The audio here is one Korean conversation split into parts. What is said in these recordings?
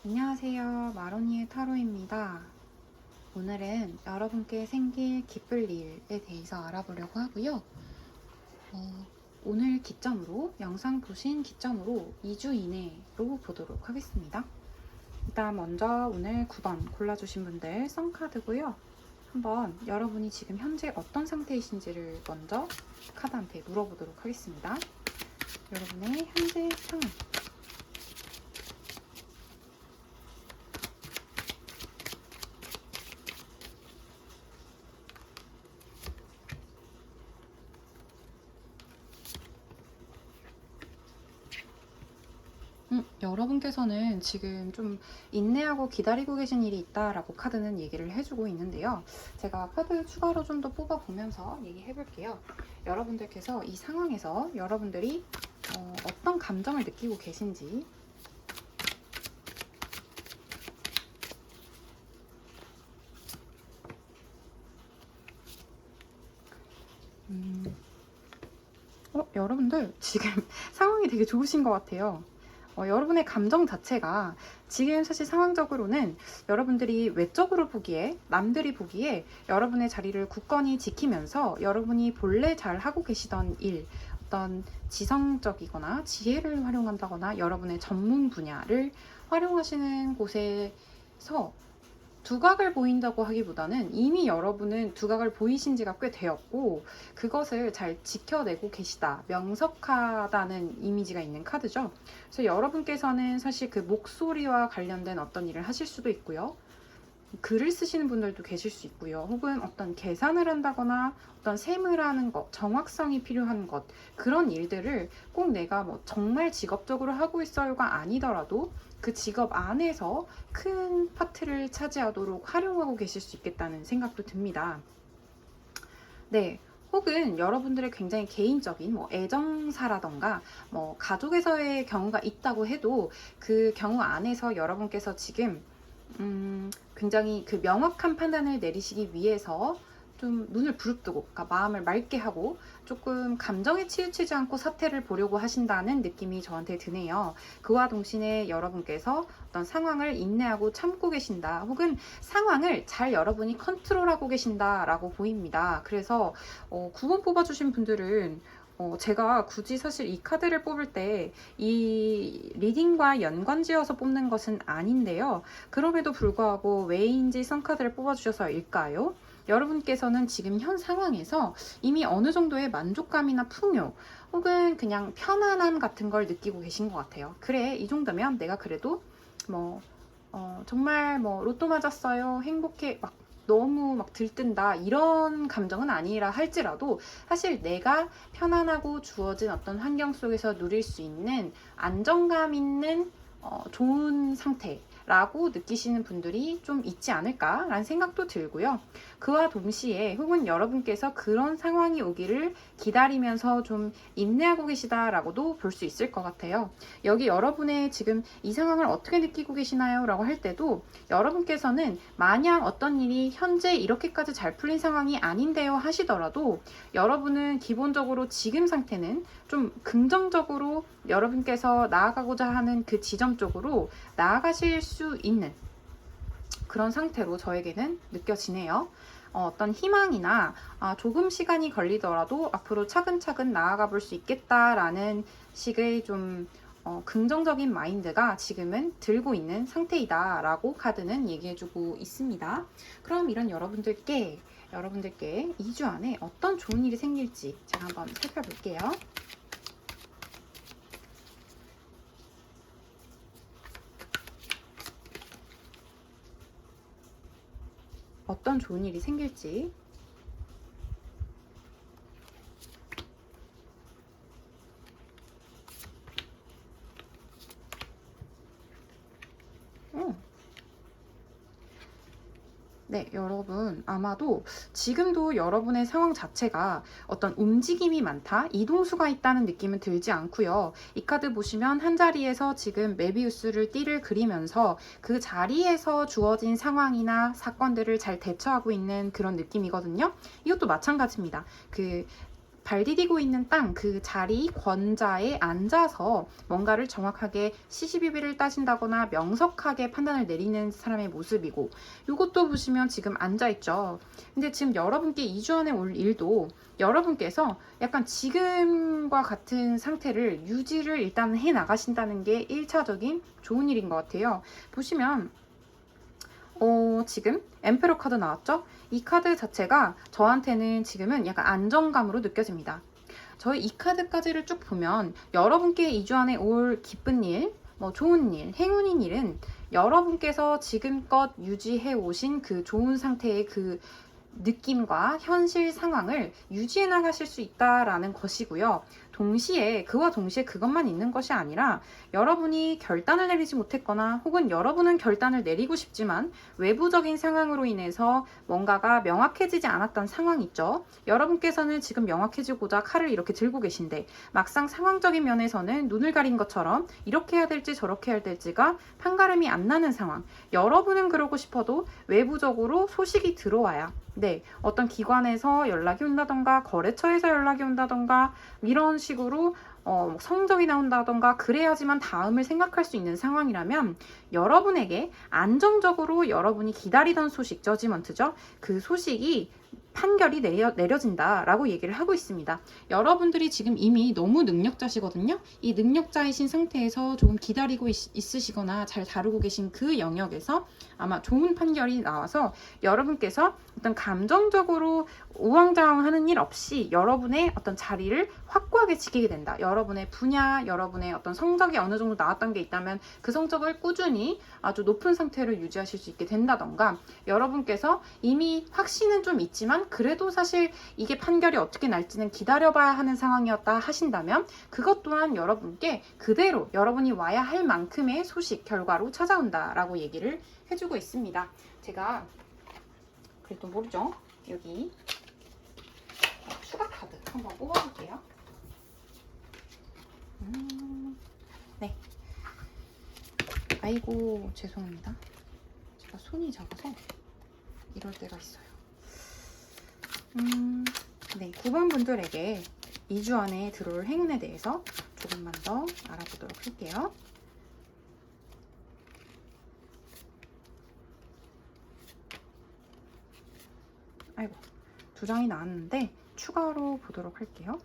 안녕하세요. 마로니의 타로입니다. 오늘은 여러분께 생길 기쁠 일에 대해서 알아보려고 하고요. 오늘 기점으로, 영상 보신 기점으로 2주 이내로 보도록 하겠습니다. 일단 먼저 오늘 9번 골라주신 분들 썬카드고요. 한번 여러분이 지금 현재 어떤 상태이신지를 먼저 카드한테 물어보도록 하겠습니다. 여러분의 현재 상황. 여러분께서는 지금 좀 인내하고 기다리고 계신 일이 있다라고 카드는 얘기를 해주고 있는데요. 제가 카드 추가로 좀 더 뽑아보면서 얘기해 볼게요. 여러분들께서 이 상황에서 여러분들이 어떤 감정을 느끼고 계신지, 여러분들 지금 상황이 되게 좋으신 것 같아요. 여러분의 감정 자체가 지금 사실 상황적으로는 여러분들이 외적으로 보기에, 남들이 보기에 여러분의 자리를 굳건히 지키면서 여러분이 본래 잘 하고 계시던 일, 어떤 지성적이거나 지혜를 활용한다거나 여러분의 전문 분야를 활용하시는 곳에서 두각을 보인다고 하기보다는 이미 여러분은 두각을 보이신 지가 꽤 되었고 그것을 잘 지켜내고 계시다, 명석하다는 이미지가 있는 카드죠. 그래서 여러분께서는 사실 그 목소리와 관련된 어떤 일을 하실 수도 있고요. 글을 쓰시는 분들도 계실 수 있고요. 혹은 어떤 계산을 한다거나 어떤 셈을 하는 것, 정확성이 필요한 것, 그런 일들을 꼭 내가 뭐 정말 직업적으로 하고 있어요가 아니더라도 그 직업 안에서 큰 파트를 차지하도록 활용하고 계실 수 있겠다는 생각도 듭니다. 네. 혹은 여러분들의 굉장히 개인적인 뭐 애정사라던가 뭐 가족에서의 경우가 있다고 해도 그 경우 안에서 여러분께서 지금 굉장히 그 명확한 판단을 내리시기 위해서 좀 눈을 부릅뜨고, 그러니까 마음을 맑게 하고 조금 감정에 치우치지 않고 사태를 보려고 하신다는 느낌이 저한테 드네요. 그와 동시에 여러분께서 어떤 상황을 인내하고 참고 계신다, 혹은 상황을 잘 여러분이 컨트롤하고 계신다라고 보입니다. 그래서 9번 뽑아주신 분들은 제가 굳이 사실 이 카드를 뽑을 때 이 리딩과 연관지어서 뽑는 것은 아닌데요. 그럼에도 불구하고 왜인지 선카드를 뽑아주셔서일까요? 여러분께서는 지금 현 상황에서 이미 어느 정도의 만족감이나 풍요 혹은 그냥 편안함 같은 걸 느끼고 계신 것 같아요. 그래, 이 정도면 내가 그래도 뭐 정말 뭐 로또 맞았어요, 행복해, 막 너무 막 들뜬다, 이런 감정은 아니라 할지라도 사실 내가 편안하고 주어진 어떤 환경 속에서 누릴 수 있는 안정감 있는 좋은 상태라고 느끼시는 분들이 좀 있지 않을까라는 생각도 들고요. 그와 동시에 혹은 여러분께서 그런 상황이 오기를 기다리면서 좀 인내하고 계시다라고도 볼 수 있을 것 같아요. 여기 여러분의 지금 이 상황을 어떻게 느끼고 계시나요? 라고 할 때도 여러분께서는 마냥 어떤 일이 현재 이렇게까지 잘 풀린 상황이 아닌데요 하시더라도 여러분은 기본적으로 지금 상태는 좀 긍정적으로 여러분께서 나아가고자 하는 그 지점 쪽으로 나아가실 수 있는 그런 상태로 저에게는 느껴지네요. 어떤 희망이나 조금 시간이 걸리더라도 앞으로 차근차근 나아가 볼 수 있겠다라는 식의 좀 긍정적인 마인드가 지금은 들고 있는 상태이다 라고 카드는 얘기해주고 있습니다. 그럼 이런 여러분들께 2주 안에 어떤 좋은 일이 생길지 제가 한번 살펴볼게요. 어떤 좋은 일이 생길지. 네, 여러분 아마도 지금도 여러분의 상황 자체가 어떤 움직임이 많다, 이동수가 있다는 느낌은 들지 않고요. 이 카드 보시면 한 자리에서 지금 메비우스를 띠를 그리면서 그 자리에서 주어진 상황이나 사건들을 잘 대처하고 있는 그런 느낌이거든요. 이것도 마찬가지입니다. 발 디디고 있는 땅 그 자리 권자에 앉아서 뭔가를 정확하게 시시비비를 따진다거나 명석하게 판단을 내리는 사람의 모습이고, 이것도 보시면 지금 앉아있죠. 근데 지금 여러분께 2주 안에 올 일도 여러분께서 약간 지금과 같은 상태를 유지를 일단 해 나가신다는 게 1차적인 좋은 일인 것 같아요. 보시면 지금 엠페러 카드 나왔죠? 이 카드 자체가 저한테는 지금은 약간 안정감으로 느껴집니다. 저희 이 카드까지를 쭉 보면 여러분께 2주 안에 올 기쁜 일, 뭐 좋은 일, 행운인 일은 여러분께서 지금껏 유지해 오신 그 좋은 상태의 그 느낌과 현실 상황을 유지해 나가실 수 있다라는 것이고요. 그와 동시에 그것만 있는 것이 아니라 여러분이 결단을 내리지 못했거나 혹은 여러분은 결단을 내리고 싶지만 외부적인 상황으로 인해서 뭔가가 명확해지지 않았던 상황 있죠. 여러분께서는 지금 명확해지고자 칼을 이렇게 들고 계신데 막상 상황적인 면에서는 눈을 가린 것처럼 이렇게 해야 될지 저렇게 해야 될지가 판가름이 안 나는 상황. 여러분은 그러고 싶어도 외부적으로 소식이 들어와야 어떤 기관에서 연락이 온다던가 거래처에서 연락이 온다던가 이런 식으로 성적이 나온다던가 그래야지만 다음을 생각할 수 있는 상황이라면 여러분에게 안정적으로 여러분이 기다리던 소식, 저지먼트죠. 그 소식이 판결이 내려진다라고 얘기를 하고 있습니다. 여러분들이 지금 이미 너무 능력자시거든요. 이 능력자이신 상태에서 조금 기다리고 있으시거나 잘 다루고 계신 그 영역에서 아마 좋은 판결이 나와서 여러분께서 어떤 감정적으로 우왕좌왕하는 일 없이 여러분의 어떤 자리를 확고하게 지키게 된다. 여러분의 분야, 여러분의 어떤 성적이 어느 정도 나왔던 게 있다면 그 성적을 꾸준히 아주 높은 상태로 유지하실 수 있게 된다던가, 여러분께서 이미 확신은 좀 있지만 그래도 사실 이게 판결이 어떻게 날지는 기다려봐야 하는 상황이었다 하신다면 그것 또한 여러분께 그대로 여러분이 와야 할 만큼의 소식, 결과로 찾아온다라고 얘기를 해주고 있습니다. 제가 그래도 모르죠. 여기 추가 카드 한번 뽑아볼게요. 네. 아이고 죄송합니다. 제가 손이 작아서 이럴 때가 있어요. 네, 9번 분들에게 2주 안에 들어올 행운에 대해서 조금만 더 알아보도록 할게요. 아이고, 2장이 나왔는데 추가로 보도록 할게요.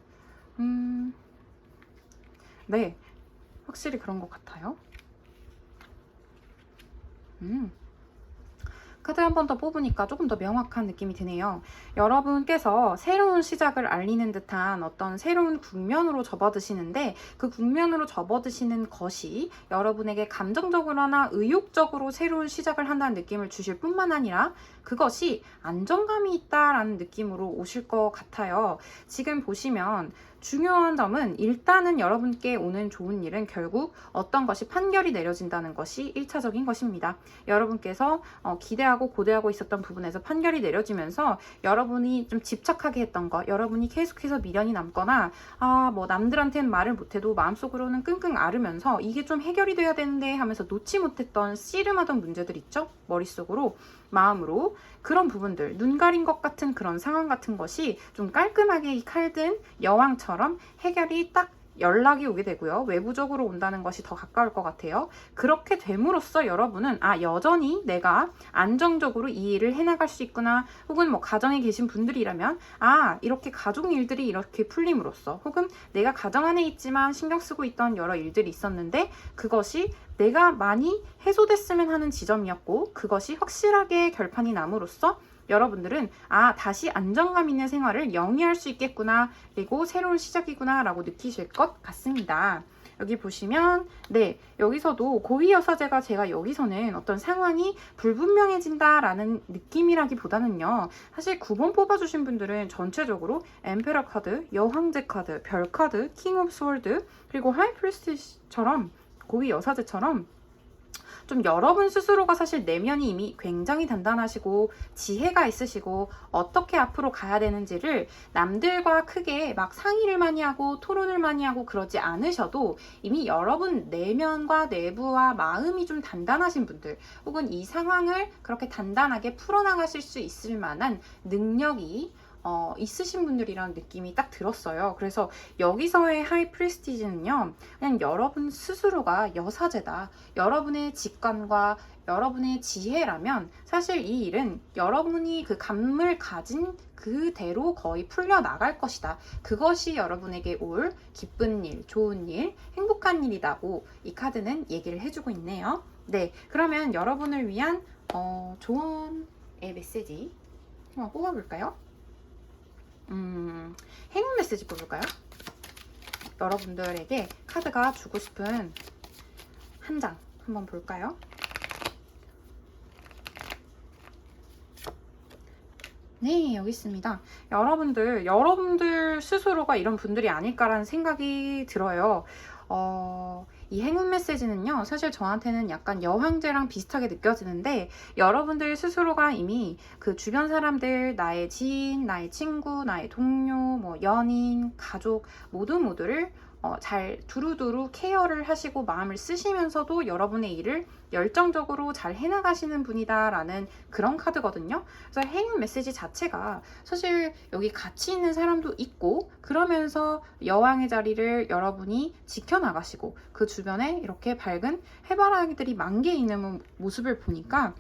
네, 확실히 그런 것 같아요. 카드 한 번 더 뽑으니까 조금 더 명확한 느낌이 드네요. 여러분께서 새로운 시작을 알리는 듯한 어떤 새로운 국면으로 접어드시는데 그 국면으로 접어드시는 것이 여러분에게 감정적으로나 의욕적으로 새로운 시작을 한다는 느낌을 주실 뿐만 아니라 그것이 안정감이 있다라는 느낌으로 오실 것 같아요. 지금 보시면 중요한 점은 일단은 여러분께 오는 좋은 일은 결국 어떤 것이 판결이 내려진다는 것이 1차적인 것입니다. 여러분께서 기대하고 고대하고 있었던 부분에서 판결이 내려지면서 여러분이 좀 집착하게 했던 것, 여러분이 계속해서 미련이 남거나 뭐 남들한테는 말을 못해도 마음속으로는 끙끙 앓으면서 이게 좀 해결이 돼야 되는데 하면서 놓지 못했던 씨름하던 문제들 있죠? 머릿속으로, 마음으로. 그런 부분들, 눈 가린 것 같은 그런 상황 같은 것이 좀 깔끔하게 이 칼든 여왕처럼 해결이 딱 연락이 오게 되고요. 외부적으로 온다는 것이 더 가까울 것 같아요. 그렇게 됨으로써 여러분은 여전히 내가 안정적으로 이 일을 해나갈 수 있구나, 혹은 뭐 가정에 계신 분들이라면 이렇게 가족 일들이 이렇게 풀림으로써, 혹은 내가 가정 안에 있지만 신경 쓰고 있던 여러 일들이 있었는데 그것이 내가 많이 해소됐으면 하는 지점이었고 그것이 확실하게 결판이 남으로써 여러분들은 다시 안정감 있는 생활을 영위할 수 있겠구나, 그리고 새로운 시작이구나 라고 느끼실 것 같습니다. 여기 보시면 여기서도 고위여사제가 제가 여기서는 어떤 상황이 불분명해진다라는 느낌이라기보다는요, 사실 9번 뽑아주신 분들은 전체적으로 엠페러 카드, 여황제 카드, 별 카드, 킹 오브 스월드, 그리고 하이 프리스티처럼 고위여사제처럼 좀 여러분 스스로가 사실 내면이 이미 굉장히 단단하시고 지혜가 있으시고 어떻게 앞으로 가야 되는지를 남들과 크게 막 상의를 많이 하고 토론을 많이 하고 그러지 않으셔도 이미 여러분 내면과 내부와 마음이 좀 단단하신 분들, 혹은 이 상황을 그렇게 단단하게 풀어나가실 수 있을 만한 능력이 있으신 분들이라는 느낌이 딱 들었어요. 그래서 여기서의 하이 프리스티지는요, 그냥 여러분 스스로가 여사제다, 여러분의 직관과 여러분의 지혜라면 사실 이 일은 여러분이 그 감을 가진 그대로 거의 풀려 나갈 것이다. 그것이 여러분에게 올 기쁜 일, 좋은 일, 행복한 일이라고 이 카드는 얘기를 해주고 있네요. 네, 그러면 여러분을 위한 조언의 메시지 한번 뽑아볼까요? 행운 메시지 뽑을까요? 여러분들에게 카드가 주고 싶은 한 장 한번 볼까요? 네, 여기 있습니다. 여러분들 스스로가 이런 분들이 아닐까라는 생각이 들어요. 이 행운 메시지는요, 사실 저한테는 약간 여황제랑 비슷하게 느껴지는데, 여러분들 스스로가 이미 그 주변 사람들, 나의 지인, 나의 친구, 나의 동료, 뭐 연인, 가족 모두를 잘 두루두루 케어를 하시고 마음을 쓰시면서도 여러분의 일을 열정적으로 잘 해나가시는 분이다라는 그런 카드거든요. 그래서 행운 메시지 자체가 사실 여기 같이 있는 사람도 있고, 그러면서 여왕의 자리를 여러분이 지켜나가시고 그 주변에 이렇게 밝은 해바라기들이 만개 있는 모습을 보니까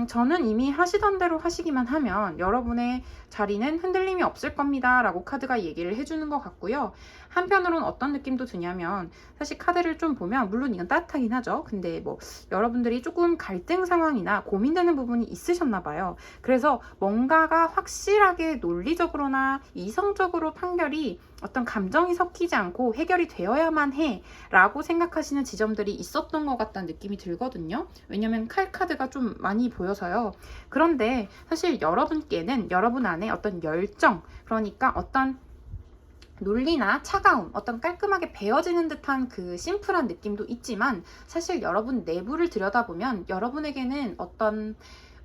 저는 이미 하시던 대로 하시기만 하면 여러분의 자리는 흔들림이 없을 겁니다 라고 카드가 얘기를 해주는 것 같고요. 한편으로는 어떤 느낌도 드냐면, 사실 카드를 좀 보면 물론 이건 따뜻하긴 하죠. 근데 뭐 여러분들이 조금 갈등 상황이나 고민되는 부분이 있으셨나 봐요. 그래서 뭔가가 확실하게 논리적으로나 이성적으로 판결이 어떤 감정이 섞이지 않고 해결이 되어야만 해 라고 생각하시는 지점들이 있었던 것 같다는 느낌이 들거든요. 왜냐면 칼 카드가 좀 많이 보여서요. 그런데 사실 여러분께는 여러분 안에 어떤 열정, 그러니까 어떤 논리나 차가움, 어떤 깔끔하게 베어지는 듯한 그 심플한 느낌도 있지만, 사실 여러분 내부를 들여다보면 여러분에게는 어떤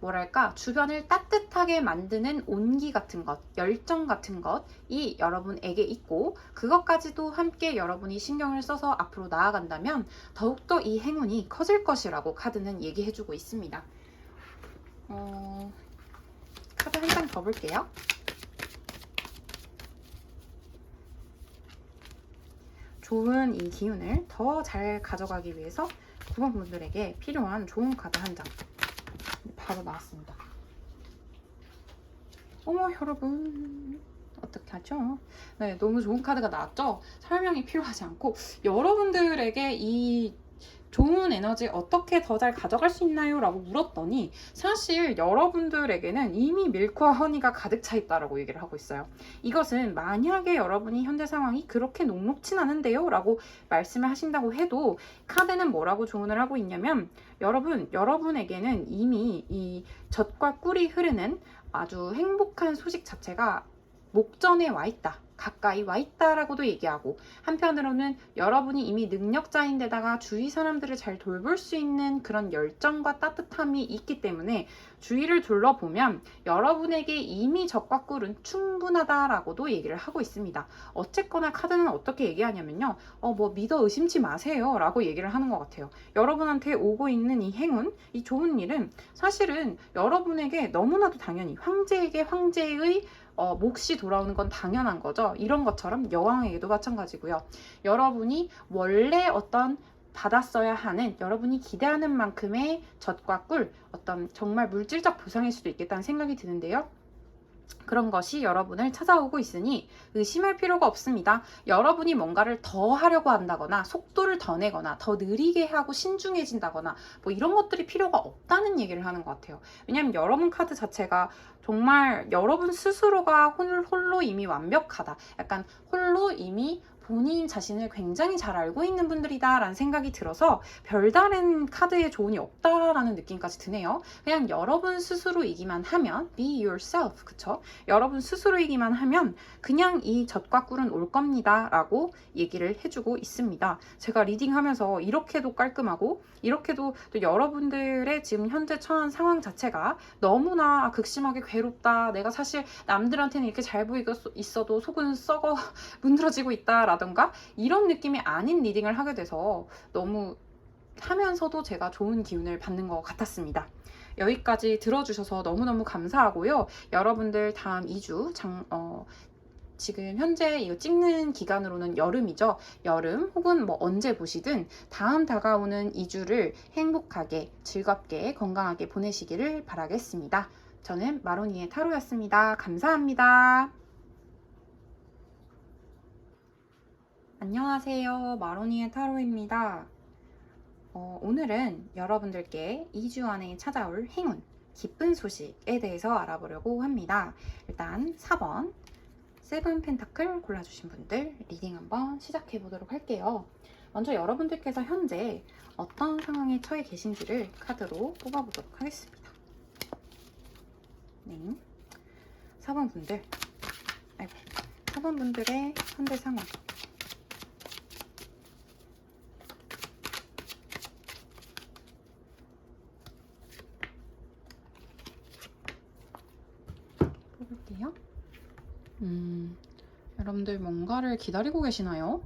뭐랄까 주변을 따뜻하게 만드는 온기 같은 것, 열정 같은 것이 여러분에게 있고, 그것까지도 함께 여러분이 신경을 써서 앞으로 나아간다면 더욱더 이 행운이 커질 것이라고 카드는 얘기해주고 있습니다. 카드 한 장 더 볼게요. 좋은 이 기운을 더 잘 가져가기 위해서 9번 분들에게 필요한 좋은 카드 한 장 바로 나왔습니다. 어머 여러분, 어떻게 하죠? 네, 너무 좋은 카드가 나왔죠? 설명이 필요하지 않고 여러분들에게 이 좋은 에너지 어떻게 더 잘 가져갈 수 있나요? 라고 물었더니 사실 여러분들에게는 이미 밀크와 허니가 가득 차 있다라고 얘기를 하고 있어요. 이것은 만약에 여러분이 현재 상황이 그렇게 녹록진 않은데요? 라고 말씀을 하신다고 해도 카드는 뭐라고 조언을 하고 있냐면, 여러분에게는 이미 이 젖과 꿀이 흐르는 아주 행복한 소식 자체가 목전에 와 있다, 가까이 와 있다라고도 얘기하고, 한편으로는 여러분이 이미 능력자인데다가 주위 사람들을 잘 돌볼 수 있는 그런 열정과 따뜻함이 있기 때문에 주위를 둘러보면 여러분에게 이미 젖과 꿀은 충분하다라고도 얘기를 하고 있습니다. 어쨌거나 카드는 어떻게 얘기하냐면요, 뭐 믿어 의심치 마세요 라고 얘기를 하는 것 같아요. 여러분한테 오고 있는 이 행운, 이 좋은 일은 사실은 여러분에게 너무나도 당연히 황제에게 황제의 몫이 돌아오는 건 당연한 거죠. 이런 것처럼 여왕에게도 마찬가지고요. 여러분이 원래 어떤 받았어야 하는, 여러분이 기대하는 만큼의 젖과 꿀, 어떤 정말 물질적 보상일 수도 있겠다는 생각이 드는데요. 그런 것이 여러분을 찾아오고 있으니 의심할 필요가 없습니다. 여러분이 뭔가를 더 하려고 한다거나 속도를 더 내거나 더 느리게 하고 신중해진다거나 뭐 이런 것들이 필요가 없다는 얘기를 하는 것 같아요. 왜냐하면 여러분 카드 자체가 정말 여러분 스스로가 홀로 이미 완벽하다, 약간 홀로 이미 본인 자신을 굉장히 잘 알고 있는 분들이다 라는 생각이 들어서 별다른 카드에 조언이 없다라는 느낌까지 드네요. 그냥 여러분 스스로이기만 하면 be yourself, 그쵸? 여러분 스스로이기만 하면 그냥 이 젖과 꿀은 올 겁니다 라고 얘기를 해주고 있습니다. 제가 리딩하면서 이렇게도 깔끔하고 이렇게도 또 여러분들의 지금 현재 처한 상황 자체가 너무나 극심하게 괴롭다, 내가 사실 남들한테는 이렇게 잘 보이고 있어도 속은 썩어 문드러지고 있다 라던가 이런 느낌이 아닌 리딩을 하게 돼서 너무 하면서도 제가 좋은 기운을 받는 것 같았습니다. 여기까지 들어주셔서 너무너무 감사하고요. 여러분들 다음 2주 지금 현재 이거 찍는 기간으로는 여름이죠. 여름 혹은 뭐 언제 보시든 다음 다가오는 2주를 행복하게, 즐겁게, 건강하게 보내시기를 바라겠습니다. 저는 마로니의 타로였습니다. 감사합니다. 안녕하세요. 마로니의 타로입니다. 오늘은 여러분들께 2주 안에 찾아올 행운, 기쁜 소식에 대해서 알아보려고 합니다. 일단 4번 세븐 펜타클 골라주신 분들 리딩 한번 시작해 보도록 할게요. 먼저 여러분들께서 현재 어떤 상황에 처해 계신지를 카드로 뽑아보도록 하겠습니다. 네, 4번 분들, 4번 분들의 현재 상황. 뽑을게요. 여러분들 뭔가를 기다리고 계시나요?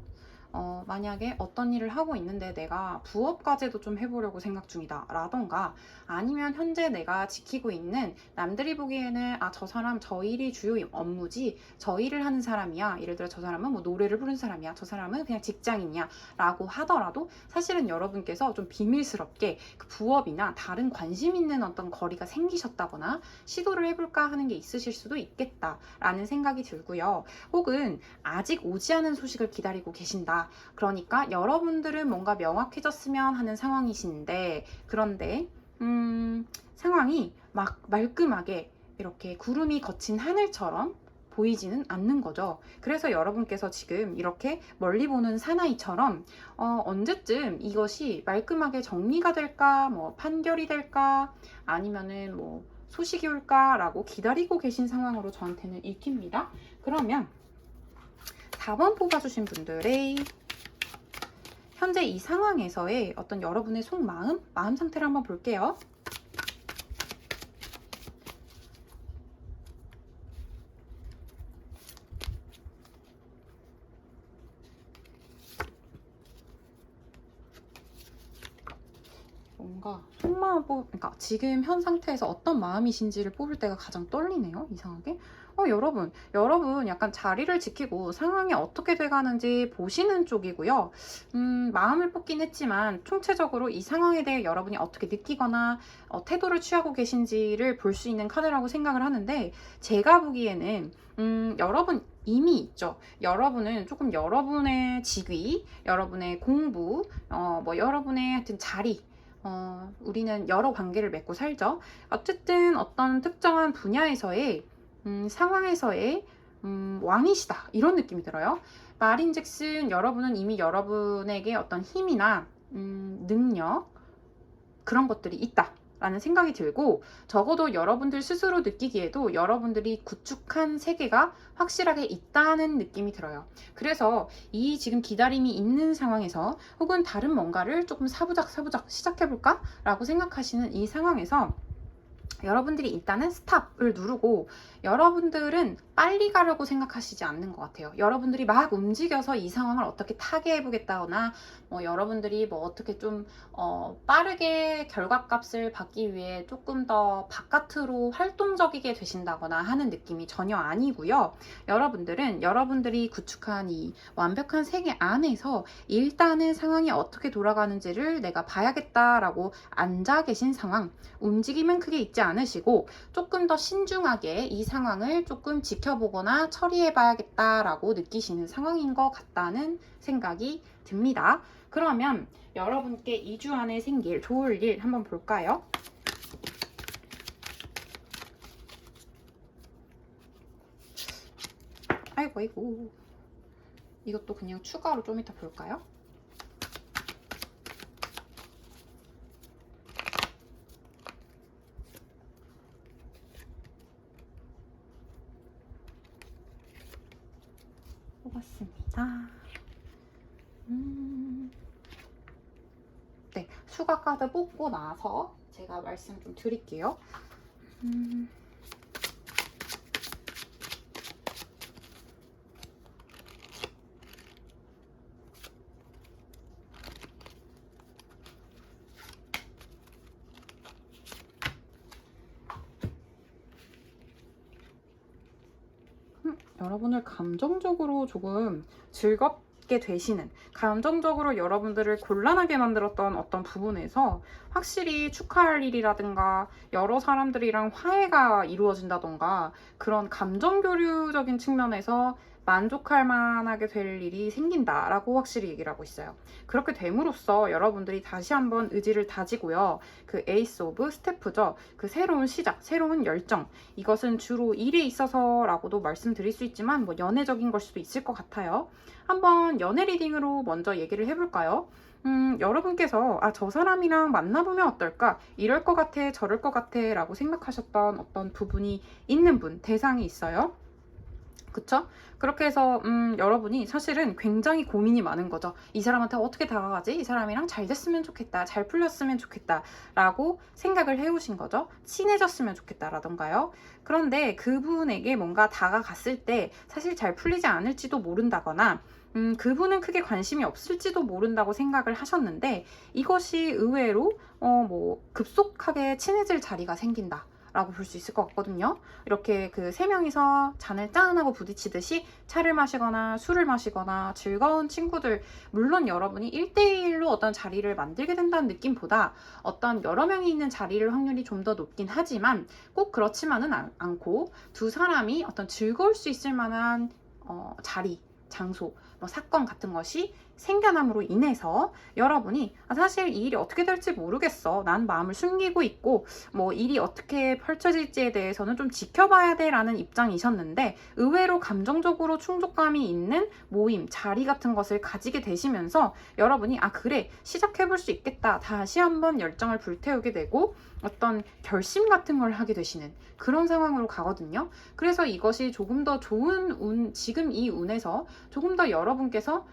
만약에 어떤 일을 하고 있는데 내가 부업 과제도 좀 해보려고 생각 중이다 라던가, 아니면 현재 내가 지키고 있는 남들이 보기에는 저 사람 저 일이 주요 업무지, 저 일을 하는 사람이야, 예를 들어 저 사람은 뭐 노래를 부르는 사람이야, 저 사람은 그냥 직장인이야 라고 하더라도 사실은 여러분께서 좀 비밀스럽게 그 부업이나 다른 관심 있는 어떤 거리가 생기셨다거나 시도를 해볼까 하는 게 있으실 수도 있겠다 라는 생각이 들고요. 혹은 아직 오지 않은 소식을 기다리고 계신다. 그러니까 여러분들은 뭔가 명확해졌으면 하는 상황이신데, 그런데 상황이 막 말끔하게 이렇게 구름이 거친 하늘처럼 보이지는 않는 거죠. 그래서 여러분께서 지금 이렇게 멀리 보는 사나이처럼 언제쯤 이것이 말끔하게 정리가 될까, 뭐 판결이 될까, 아니면은 뭐 소식이 올까 라고 기다리고 계신 상황으로 저한테는 읽힙니다. 그러면 4번 뽑아주신 분들의 현재 이 상황에서의 어떤 여러분의 속마음, 마음 상태를 한번 볼게요. 뭔가 속마음 그러니까 지금 현 상태에서 어떤 마음이신지를 뽑을 때가 가장 떨리네요. 이상하게. 여러분 약간 자리를 지키고 상황이 어떻게 돼가는지 보시는 쪽이고요. 마음을 뽑긴 했지만 총체적으로 이 상황에 대해 여러분이 어떻게 느끼거나 태도를 취하고 계신지를 볼 수 있는 카드라고 생각을 하는데, 제가 보기에는 여러분 이미 있죠. 여러분은 조금 여러분의 직위, 여러분의 공부, 뭐 여러분의 하여튼 자리, 우리는 여러 관계를 맺고 살죠. 어쨌든 어떤 특정한 분야에서의 상황에서의 왕이시다 이런 느낌이 들어요. 말인즉슨 여러분은 이미 여러분에게 어떤 힘이나 능력, 그런 것들이 있다 라는 생각이 들고, 적어도 여러분들 스스로 느끼기에도 여러분들이 구축한 세계가 확실하게 있다는 느낌이 들어요. 그래서 이 지금 기다림이 있는 상황에서, 혹은 다른 뭔가를 조금 사부작 시작해볼까 라고 생각하시는 이 상황에서 여러분들이 일단은 스탑을 누르고, 여러분들은 빨리 가려고 생각하시지 않는 것 같아요. 여러분들이 막 움직여서 이 상황을 어떻게 타개해보겠다거나, 여러분들이 뭐 어떻게 좀 빠르게 결과값을 받기 위해 조금 더 바깥으로 활동적이게 되신다거나 하는 느낌이 전혀 아니고요. 여러분들은 여러분들이 구축한 이 완벽한 세계 안에서 일단은 상황이 어떻게 돌아가는지를 내가 봐야겠다라고 앉아 계신 상황, 움직임은 크게 있지 않으시고 조금 더 신중하게 이 상황을 조금 지켜보거나 처리해봐야겠다라고 느끼시는 상황인 것 같다는 생각이 듭니다. 그러면 여러분께 2주 안에 생길 좋을 일 한번 볼까요? 아이고 이것도 그냥 추가로 좀 이따 볼까요? 뽑았습니다. 네, 수가 카드 뽑고 나서 제가 말씀 좀 드릴게요. 여러분을 감정적으로 조금 즐겁게 되시는, 감정적으로 여러분들을 곤란하게 만들었던 어떤 부분에서 확실히 축하할 일이라든가 여러 사람들이랑 화해가 이루어진다던가 그런 감정 교류적인 측면에서 만족할 만하게 될 일이 생긴다라고 확실히 얘기를 하고 있어요. 그렇게 됨으로써 여러분들이 다시 한번 의지를 다지고요. 그 에이스 오브 스태프죠. 그 새로운 시작, 새로운 열정, 이것은 주로 일에 있어서라고도 말씀드릴 수 있지만 뭐 연애적인 걸 수도 있을 것 같아요. 한번 연애 리딩으로 먼저 얘기를 해볼까요? 여러분께서 저 사람이랑 만나보면 어떨까? 이럴 것 같아, 저럴 것 같아 라고 생각하셨던 어떤 부분이 있는 분, 대상이 있어요. 그쵸? 그렇게 해서 여러분이 사실은 굉장히 고민이 많은 거죠. 이 사람한테 어떻게 다가가지? 이 사람이랑 잘 됐으면 좋겠다. 잘 풀렸으면 좋겠다. 라고 생각을 해오신 거죠. 친해졌으면 좋겠다 라던가요. 그런데 그분에게 뭔가 다가갔을 때 사실 잘 풀리지 않을지도 모른다거나 그분은 크게 관심이 없을지도 모른다고 생각을 하셨는데 이것이 의외로 뭐 급속하게 친해질 자리가 생긴다 라고 볼 수 있을 것 같거든요. 이렇게 그 세 명이서 잔을 짠하고 부딪히듯이 차를 마시거나 술을 마시거나 즐거운 친구들, 물론 여러분이 1대1로 어떤 자리를 만들게 된다는 느낌보다 어떤 여러 명이 있는 자리를 확률이 좀 더 높긴 하지만 꼭 그렇지만은 않고 두 사람이 어떤 즐거울 수 있을 만한 자리, 장소, 뭐 사건 같은 것이 생겨남으로 인해서 여러분이 사실 이 일이 어떻게 될지 모르겠어. 난 마음을 숨기고 있고 뭐 일이 어떻게 펼쳐질지에 대해서는 좀 지켜봐야 돼 라는 입장이셨는데 의외로 감정적으로 충족감이 있는 모임, 자리 같은 것을 가지게 되시면서 여러분이 그래 시작해볼 수 있겠다. 다시 한번 열정을 불태우게 되고 어떤 결심 같은 걸 하게 되시는 그런 상황으로 가거든요. 그래서 이것이 조금 더 좋은 운, 지금 이 운에서 조금 더 여러분께서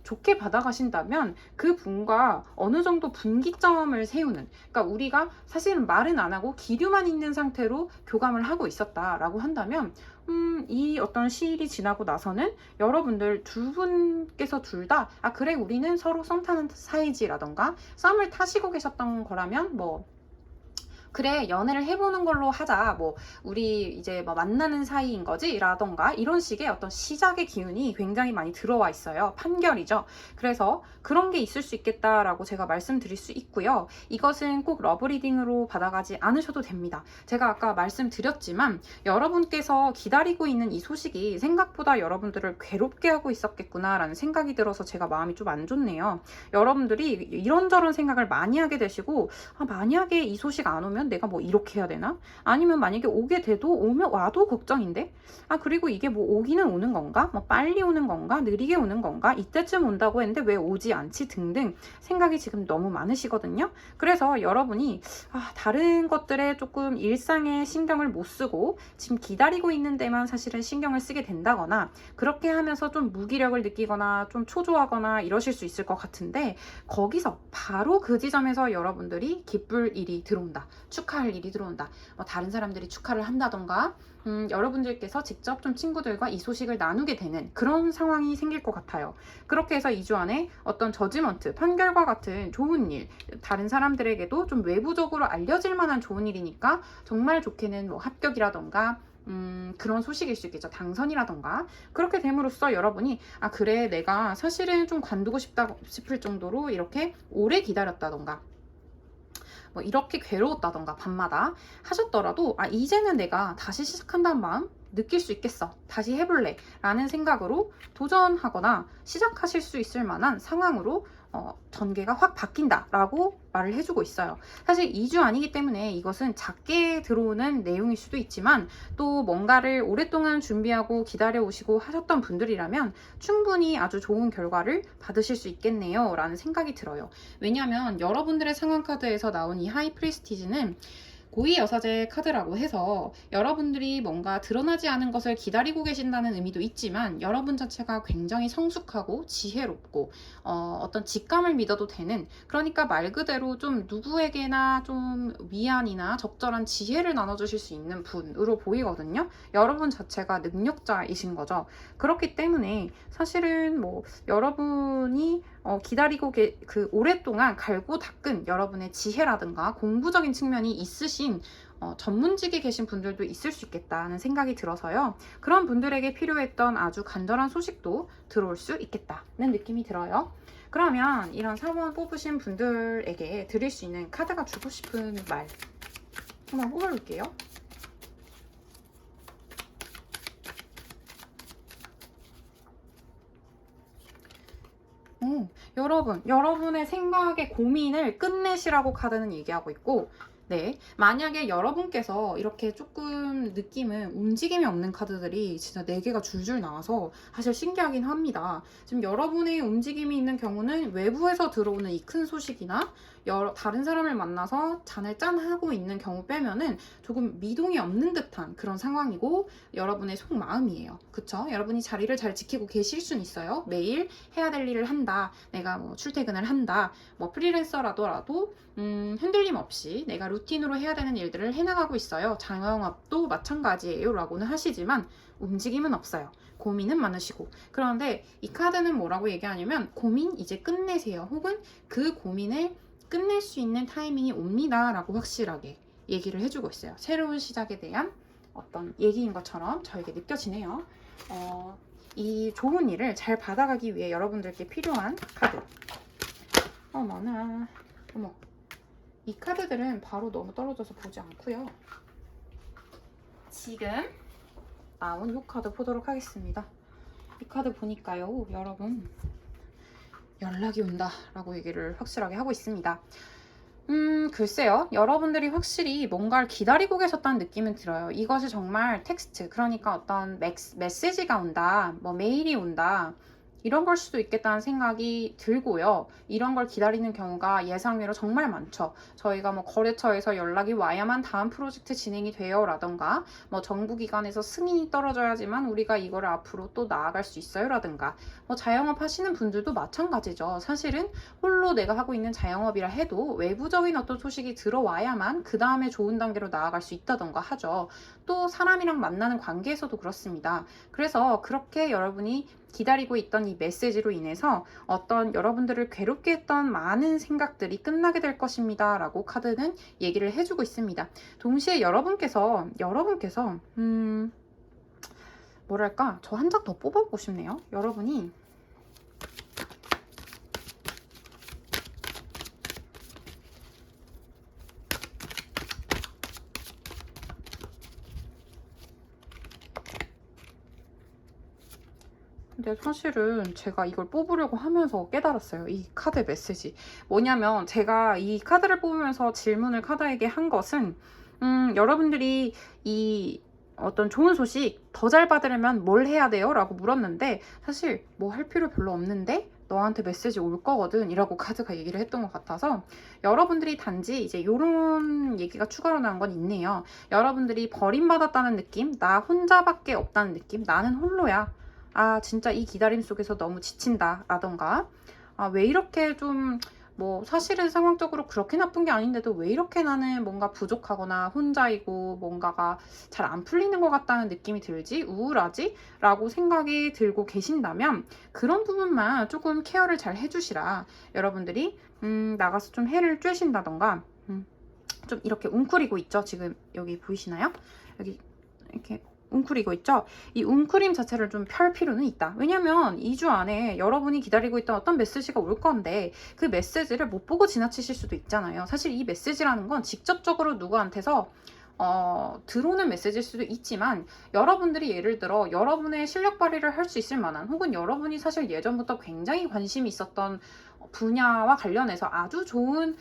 좋게 받아가신다면 그 분과 어느 정도 분기점을 세우는, 그러니까 우리가 사실은 말은 안 하고 기류만 있는 상태로 교감을 하고 있었다라고 한다면 이 어떤 시일이 지나고 나서는 여러분들 두 분께서 둘 다 그래 우리는 서로 썸 타는 사이지라던가 썸을 타시고 계셨던 거라면 뭐 그래 연애를 해보는 걸로 하자, 뭐 우리 이제 뭐 만나는 사이인 거지 라던가 이런 식의 어떤 시작의 기운이 굉장히 많이 들어와 있어요. 판결이죠. 그래서 그런 게 있을 수 있겠다라고 제가 말씀드릴 수 있고요. 이것은 꼭 러브 리딩으로 받아가지 않으셔도 됩니다. 제가 아까 말씀드렸지만 여러분께서 기다리고 있는 이 소식이 생각보다 여러분들을 괴롭게 하고 있었겠구나 라는 생각이 들어서 제가 마음이 좀 안 좋네요. 여러분들이 이런저런 생각을 많이 하게 되시고 만약에 이 소식 안 오면 내가 뭐 이렇게 해야 되나? 아니면 만약에 오게 돼도 오면 와도 걱정인데? 그리고 이게 뭐 오기는 오는 건가? 뭐 빨리 오는 건가? 느리게 오는 건가? 이때쯤 온다고 했는데 왜 오지 않지? 등등 생각이 지금 너무 많으시거든요. 그래서 여러분이 다른 것들에 조금 일상에 신경을 못 쓰고 지금 기다리고 있는 데만 사실은 신경을 쓰게 된다거나 그렇게 하면서 좀 무기력을 느끼거나 좀 초조하거나 이러실 수 있을 것 같은데 거기서 바로 그 지점에서 여러분들이 기쁠 일이 들어온다. 축하할 일이 들어온다. 다른 사람들이 축하를 한다던가 여러분들께서 직접 좀 친구들과 이 소식을 나누게 되는 그런 상황이 생길 것 같아요. 그렇게 해서 2주 안에 어떤 저지먼트, 판결과 같은 좋은 일, 다른 사람들에게도 좀 외부적으로 알려질 만한 좋은 일이니까 정말 좋게는 뭐 합격이라던가 그런 소식일 수 있겠죠. 당선이라던가. 그렇게 됨으로써 여러분이 그래 내가 사실은 좀 관두고 싶다 싶을 정도로 이렇게 오래 기다렸다던가 뭐 이렇게 괴로웠다던가 밤마다 하셨더라도 이제는 내가 다시 시작한다는 마음 느낄 수 있겠어. 다시 해볼래 라는 생각으로 도전하거나 시작하실 수 있을 만한 상황으로 전개가 확 바뀐다 라고 말을 해주고 있어요. 사실 2주 아니기 때문에 이것은 작게 들어오는 내용일 수도 있지만 또 뭔가를 오랫동안 준비하고 기다려 오시고 하셨던 분들이라면 충분히 아주 좋은 결과를 받으실 수 있겠네요 라는 생각이 들어요. 왜냐하면 여러분들의 상황 카드에서 나온 이 하이 프리스티지는 고위 여사제 카드라고 해서 여러분들이 뭔가 드러나지 않은 것을 기다리고 계신다는 의미도 있지만 여러분 자체가 굉장히 성숙하고 지혜롭고 어떤 직감을 믿어도 되는, 그러니까 말 그대로 좀 누구에게나 좀 위안이나 적절한 지혜를 나눠주실 수 있는 분으로 보이거든요. 여러분 자체가 능력자이신 거죠. 그렇기 때문에 사실은 뭐 여러분이 기다리고 그 오랫동안 갈고 닦은 여러분의 지혜라든가 공부적인 측면이 있으신 전문직에 계신 분들도 있을 수 있겠다는 생각이 들어서요. 그런 분들에게 필요했던 아주 간절한 소식도 들어올 수 있겠다는 느낌이 들어요. 그러면 이런 4번 뽑으신 분들에게 드릴 수 있는 카드가 주고 싶은 말 한번 뽑아볼게요. 여러분의 생각의 고민을 끝내시라고 카드는 얘기하고 있고, 네, 만약에 여러분께서 이렇게 조금 느낌은 움직임이 없는 카드들이 진짜 4개가 줄줄 나와서 사실 신기하긴 합니다. 지금 여러분의 움직임이 있는 경우는 외부에서 들어오는 이 큰 소식이나 다른 사람을 만나서 잔을 짠하고 있는 경우 빼면은 조금 미동이 없는 듯한 그런 상황이고 여러분의 속마음이에요. 그쵸? 여러분이 자리를 잘 지키고 계실 순 있어요. 매일 해야 될 일을 한다. 내가 뭐 출퇴근을 한다. 뭐 프리랜서라도 흔들림 없이 내가 루틴으로 해야 되는 일들을 해나가고 있어요. 자영업도 마찬가지예요 라고는 하시지만 움직임은 없어요. 고민은 많으시고. 그런데 이 카드는 뭐라고 얘기하냐면 고민 이제 끝내세요. 혹은 그 고민을 끝낼 수 있는 타이밍이 옵니다 라고 확실하게 얘기를 해주고 있어요. 새로운 시작에 대한 어떤 얘기인 것처럼 저에게 느껴지네요. 이 좋은 일을 잘 받아가기 위해 여러분들께 필요한 카드. 어머나. 어머. 이 카드들은 바로 너무 떨어져서 보지 않고요. 지금 나온 이 카드 보도록 하겠습니다. 이 카드 보니까요, 여러분 연락이 온다 라고 얘기를 확실하게 하고 있습니다. 글쎄요. 여러분들이 확실히 뭔가를 기다리고 계셨다는 느낌은 들어요. 이것이 정말 텍스트, 그러니까 어떤 메시지가 온다, 뭐 메일이 온다, 이런 걸 수도 있겠다는 생각이 들고요. 이런 걸 기다리는 경우가 예상외로 정말 많죠. 저희가 뭐 거래처에서 연락이 와야만 다음 프로젝트 진행이 돼요 라던가 뭐 정부기관에서 승인이 떨어져야지만 우리가 이거를 앞으로 또 나아갈 수 있어요 라든가 뭐 자영업 하시는 분들도 마찬가지죠. 사실은 홀로 내가 하고 있는 자영업이라 해도 외부적인 어떤 소식이 들어와야만 그 다음에 좋은 단계로 나아갈 수 있다던가 하죠. 또 사람이랑 만나는 관계에서도 그렇습니다. 그래서 그렇게 여러분이 기다리고 있던 이 메시지로 인해서 어떤 여러분들을 괴롭게 했던 많은 생각들이 끝나게 될 것입니다 라고 카드는 얘기를 해주고 있습니다. 동시에 여러분께서 뭐랄까, 저 한 장 더 뽑아보고 싶네요. 여러분이 근데 사실은 제가 이걸 뽑으려고 하면서 깨달았어요. 이 카드 메시지. 뭐냐면 제가 이 카드를 뽑으면서 질문을 카드에게 한 것은 여러분들이 이 어떤 좋은 소식 더 잘 받으려면 뭘 해야 돼요? 라고 물었는데 사실 뭐 할 필요 별로 없는데 너한테 메시지 올 거거든 이라고 카드가 얘기를 했던 것 같아서 여러분들이 단지 이제 이런 얘기가 추가로 나온 건 있네요. 여러분들이 버림받았다는 느낌, 나 혼자밖에 없다는 느낌, 나는 홀로야. 아 진짜 이 기다림 속에서 너무 지친다 라던가 왜 이렇게 좀 뭐 사실은 상황적으로 그렇게 나쁜 게 아닌데도 왜 이렇게 나는 뭔가 부족하거나 혼자이고 뭔가가 잘 안 풀리는 것 같다는 느낌이 들지 우울하지 라고 생각이 들고 계신다면 그런 부분만 조금 케어를 잘 해주시라. 여러분들이 나가서 좀 해를 쬐신다던가 좀 이렇게 웅크리고 있죠. 지금 여기 보이시나요? 여기 이렇게 웅크리고 있죠? 이 웅크림 자체를 좀 펼 필요는 있다. 왜냐면 2주 안에 여러분이 기다리고 있던 어떤 메시지가 올 건데 그 메시지를 못 보고 지나치실 수도 있잖아요. 사실 이 메시지라는 건 직접적으로 누구한테서 들어오는 메시지일 수도 있지만 여러분들이 예를 들어 여러분의 실력 발휘를 할 수 있을 만한 혹은 여러분이 사실 예전부터 굉장히 관심이 있었던 분야와 관련해서 아주 좋은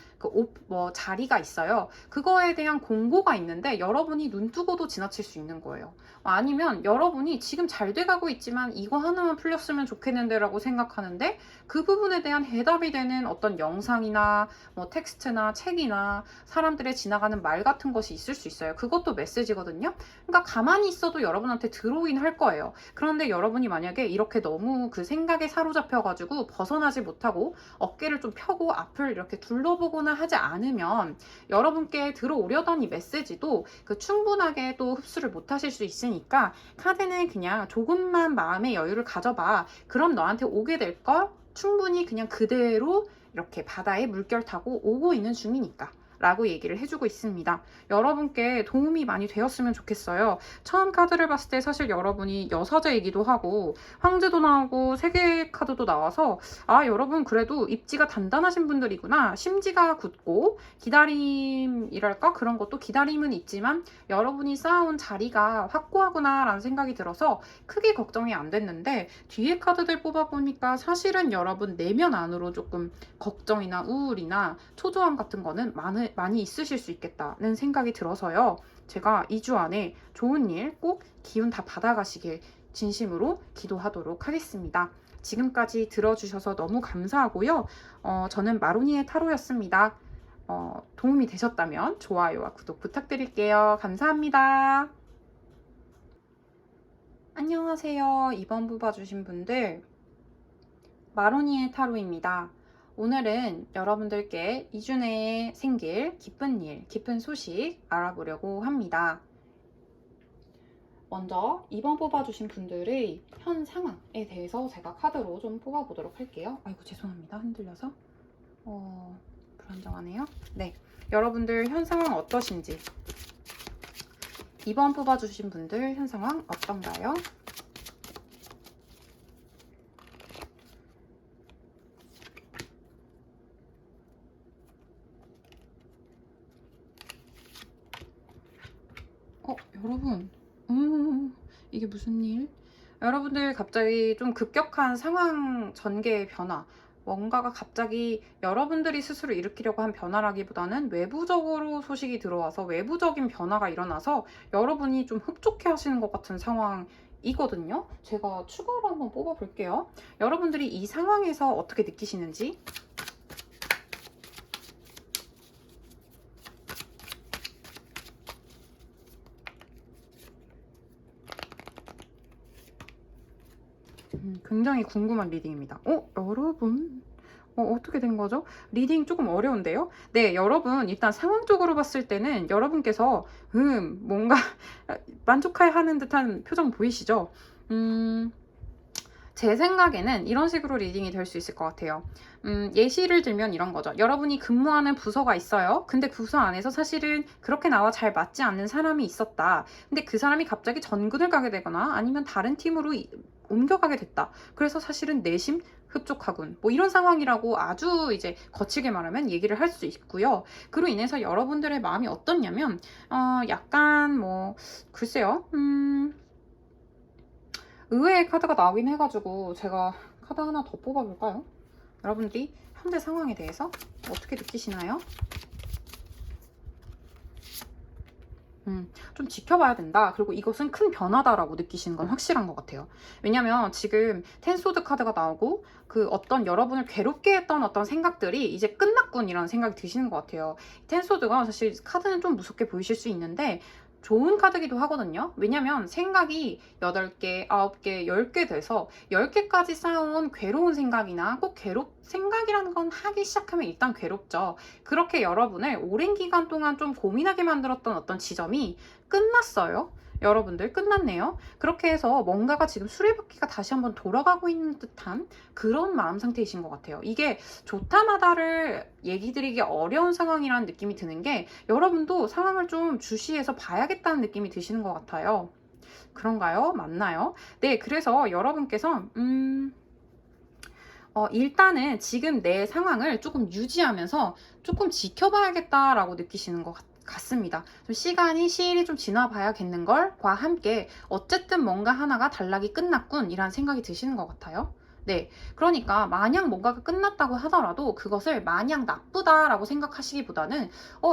자리가 있어요. 그거에 대한 공고가 있는데 여러분이 눈 뜨고도 지나칠 수 있는 거예요. 아니면 여러분이 지금 잘 돼가고 있지만 이거 하나만 풀렸으면 좋겠는데 라고 생각하는데 그 부분에 대한 해답이 되는 어떤 영상이나 뭐 텍스트나 책이나 사람들의 지나가는 말 같은 것이 있을 수 있어요. 그것도 메시지거든요. 그러니까 가만히 있어도 여러분한테 들어오긴 할 거예요. 그런데 여러분이 만약에 이렇게 너무 그 생각에 사로잡혀가지고 벗어나지 못하고 어깨를 좀 펴고 앞을 이렇게 둘러보거나 하지 않으면 여러분께 들어오려던 이 메시지도 충분하게 또 흡수를 못 하실 수 있으니까 카드는 그냥 조금만 마음의 여유를 가져봐. 그럼 너한테 오게 될 걸 충분히 그냥 그대로 이렇게 바다에 물결 타고 오고 있는 중이니까 라고 얘기를 해주고 있습니다. 여러분께 도움이 많이 되었으면 좋겠어요. 처음 카드를 봤을 때 사실 여러분이 여사제이기도 하고 황제도 나오고 세계 카드도 나와서 아, 여러분 그래도 입지가 단단하신 분들이구나, 심지가 굳고 기다림이랄까, 그런 것도 기다림은 있지만 여러분이 쌓아온 자리가 확고하구나 라는 생각이 들어서 크게 걱정이 안 됐는데, 뒤에 카드들 뽑아보니까 사실은 여러분 내면 안으로 조금 걱정이나 우울이나 초조함 같은 거는 많이 있으실 수 있겠다는 생각이 들어서요. 제가 2주 안에 좋은 일 꼭 기운 다 받아가시길 진심으로 기도하도록 하겠습니다. 지금까지 들어주셔서 너무 감사하고요. 저는 마로니의 타로였습니다. 도움이 되셨다면 좋아요와 구독 부탁드릴게요. 감사합니다. 안녕하세요. 이번 뽑아주신 분들, 마로니의 타로입니다. 오늘은 여러분들께 2주 내에 생길 기쁜 일, 기쁜 소식 알아보려고 합니다. 먼저 이번 뽑아주신 분들의 현 상황에 대해서 제가 카드로 좀 뽑아보도록 할게요. 아이고 죄송합니다. 흔들려서 불안정하네요. 네, 여러분들 현 상황 어떠신지, 이번 뽑아주신 분들 현 상황 어떤가요? 여러분, 이게 무슨 일? 여러분들 갑자기 좀 급격한 상황 전개의 변화, 뭔가가 갑자기 여러분들이 스스로 일으키려고 한 변화라기보다는 외부적으로 소식이 들어와서 외부적인 변화가 일어나서 여러분이 좀 흡족해 하시는 것 같은 상황이거든요. 제가 추가로 한번 뽑아볼게요. 여러분들이 이 상황에서 어떻게 느끼시는지. 굉장히 궁금한 리딩입니다. 여러분, 어떻게 된 거죠? 리딩 조금 어려운데요? 네, 여러분 일단 상황적으로 봤을 때는 여러분께서 뭔가 만족해 하는 듯한 표정 보이시죠? 제 생각에는 이런 식으로 리딩이 될 수 있을 것 같아요. 예시를 들면 이런 거죠. 여러분이 근무하는 부서가 있어요. 근데 그 부서 안에서 사실은 그렇게 나와 잘 맞지 않는 사람이 있었다. 근데 그 사람이 갑자기 전근을 가게 되거나 아니면 다른 팀으로 옮겨가게 됐다. 그래서 사실은 내심 흡족하군. 뭐 이런 상황이라고 아주 이제 거칠게 말하면 얘기를 할 수 있고요. 그로 인해서 여러분들의 마음이 어떻냐면 약간 글쎄요. 의외의 카드가 나오긴 해가지고 제가 카드 하나 더 뽑아볼까요? 여러분들이 현재 상황에 대해서 어떻게 느끼시나요? 좀 지켜봐야 된다. 그리고 이것은 큰 변화다라고 느끼시는 건 확실한 것 같아요. 왜냐면 지금 텐소드 카드가 나오고 그 어떤 여러분을 괴롭게 했던 어떤 생각들이 이제 끝났군이라는 생각이 드시는 것 같아요. 텐소드가 사실 카드는 좀 무섭게 보이실 수 있는데 좋은 카드기도 하거든요. 왜냐면 생각이 8개, 9개, 10개 돼서 10개까지 쌓아온 괴로운 생각이나 꼭 생각이라는 건 하기 시작하면 일단 괴롭죠. 그렇게 여러분을 오랜 기간 동안 좀 고민하게 만들었던 어떤 지점이 끝났어요. 여러분들 끝났네요. 그렇게 해서 뭔가가 지금 수레바퀴가 다시 한번 돌아가고 있는 듯한 그런 마음 상태이신 것 같아요. 이게 좋다마다를 얘기 드리기 어려운 상황이라는 느낌이 드는 게 여러분도 상황을 좀 주시해서 봐야겠다는 느낌이 드시는 것 같아요. 그런가요? 맞나요? 네, 그래서 여러분께서 일단은 지금 내 상황을 조금 유지하면서 조금 지켜봐야겠다라고 느끼시는 것 같습니다. 시일이 좀 지나봐야겠는 걸과 함께 어쨌든 뭔가 하나가 단락이 끝났군 이란 생각이 드시는 것 같아요. 네, 그러니까 마냥 뭔가가 끝났다고 하더라도 그것을 마냥 나쁘다라고 생각하시기보다는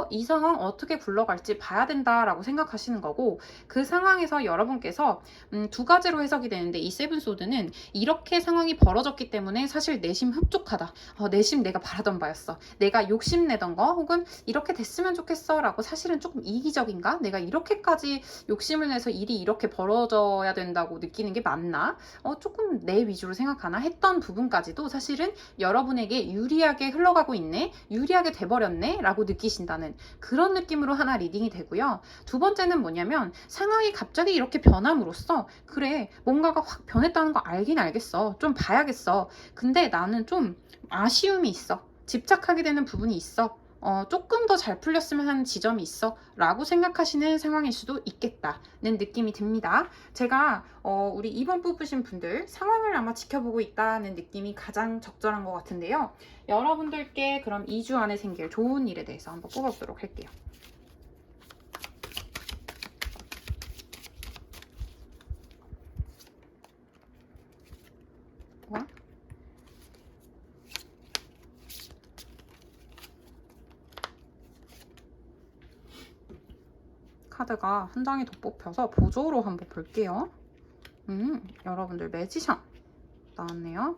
이 상황 어떻게 굴러갈지 봐야 된다라고 생각하시는 거고, 그 상황에서 여러분께서 두 가지로 해석이 되는데, 이 세븐소드는 이렇게 상황이 벌어졌기 때문에 사실 내심 흡족하다, 내심 내가 바라던 바였어, 내가 욕심내던 거 혹은 이렇게 됐으면 좋겠어 라고 사실은 조금 이기적인가, 내가 이렇게까지 욕심을 내서 일이 이렇게 벌어져야 된다고 느끼는 게 맞나, 조금 내 위주로 생각하나 했던 부분까지도 사실은 여러분에게 유리하게 흘러가고 있네, 유리하게 돼버렸네 라고 느끼신다는 그런 느낌으로 하나 리딩이 되고요. 두 번째는 뭐냐면 상황이 갑자기 이렇게 변함으로써 그래 뭔가가 확 변했다는 거 알긴 알겠어, 좀 봐야겠어, 근데 나는 좀 아쉬움이 있어, 집착하게 되는 부분이 있어, 조금 더 잘 풀렸으면 하는 지점이 있어 라고 생각하시는 상황일 수도 있겠다는 느낌이 듭니다. 제가 우리 2번 뽑으신 분들 상황을 아마 지켜보고 있다는 느낌이 가장 적절한 것 같은데요. 여러분들께 그럼 2주 안에 생길 좋은 일에 대해서 한번 뽑아보도록 할게요. 뭐야? 카드가 한 장이 더 뽑혀서 보조로 한번 볼게요. 여러분들 매지션 나왔네요.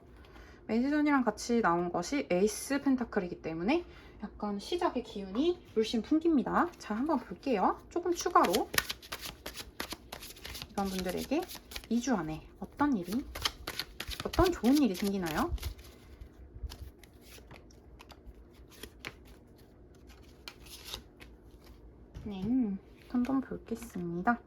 매지션이랑 같이 나온 것이 에이스 펜타클이기 때문에 약간 시작의 기운이 물씬 풍깁니다. 자, 한번 볼게요. 조금 추가로 이런 분들에게 2주 안에 어떤 좋은 일이 생기나요? 네, 한번 보겠습니다.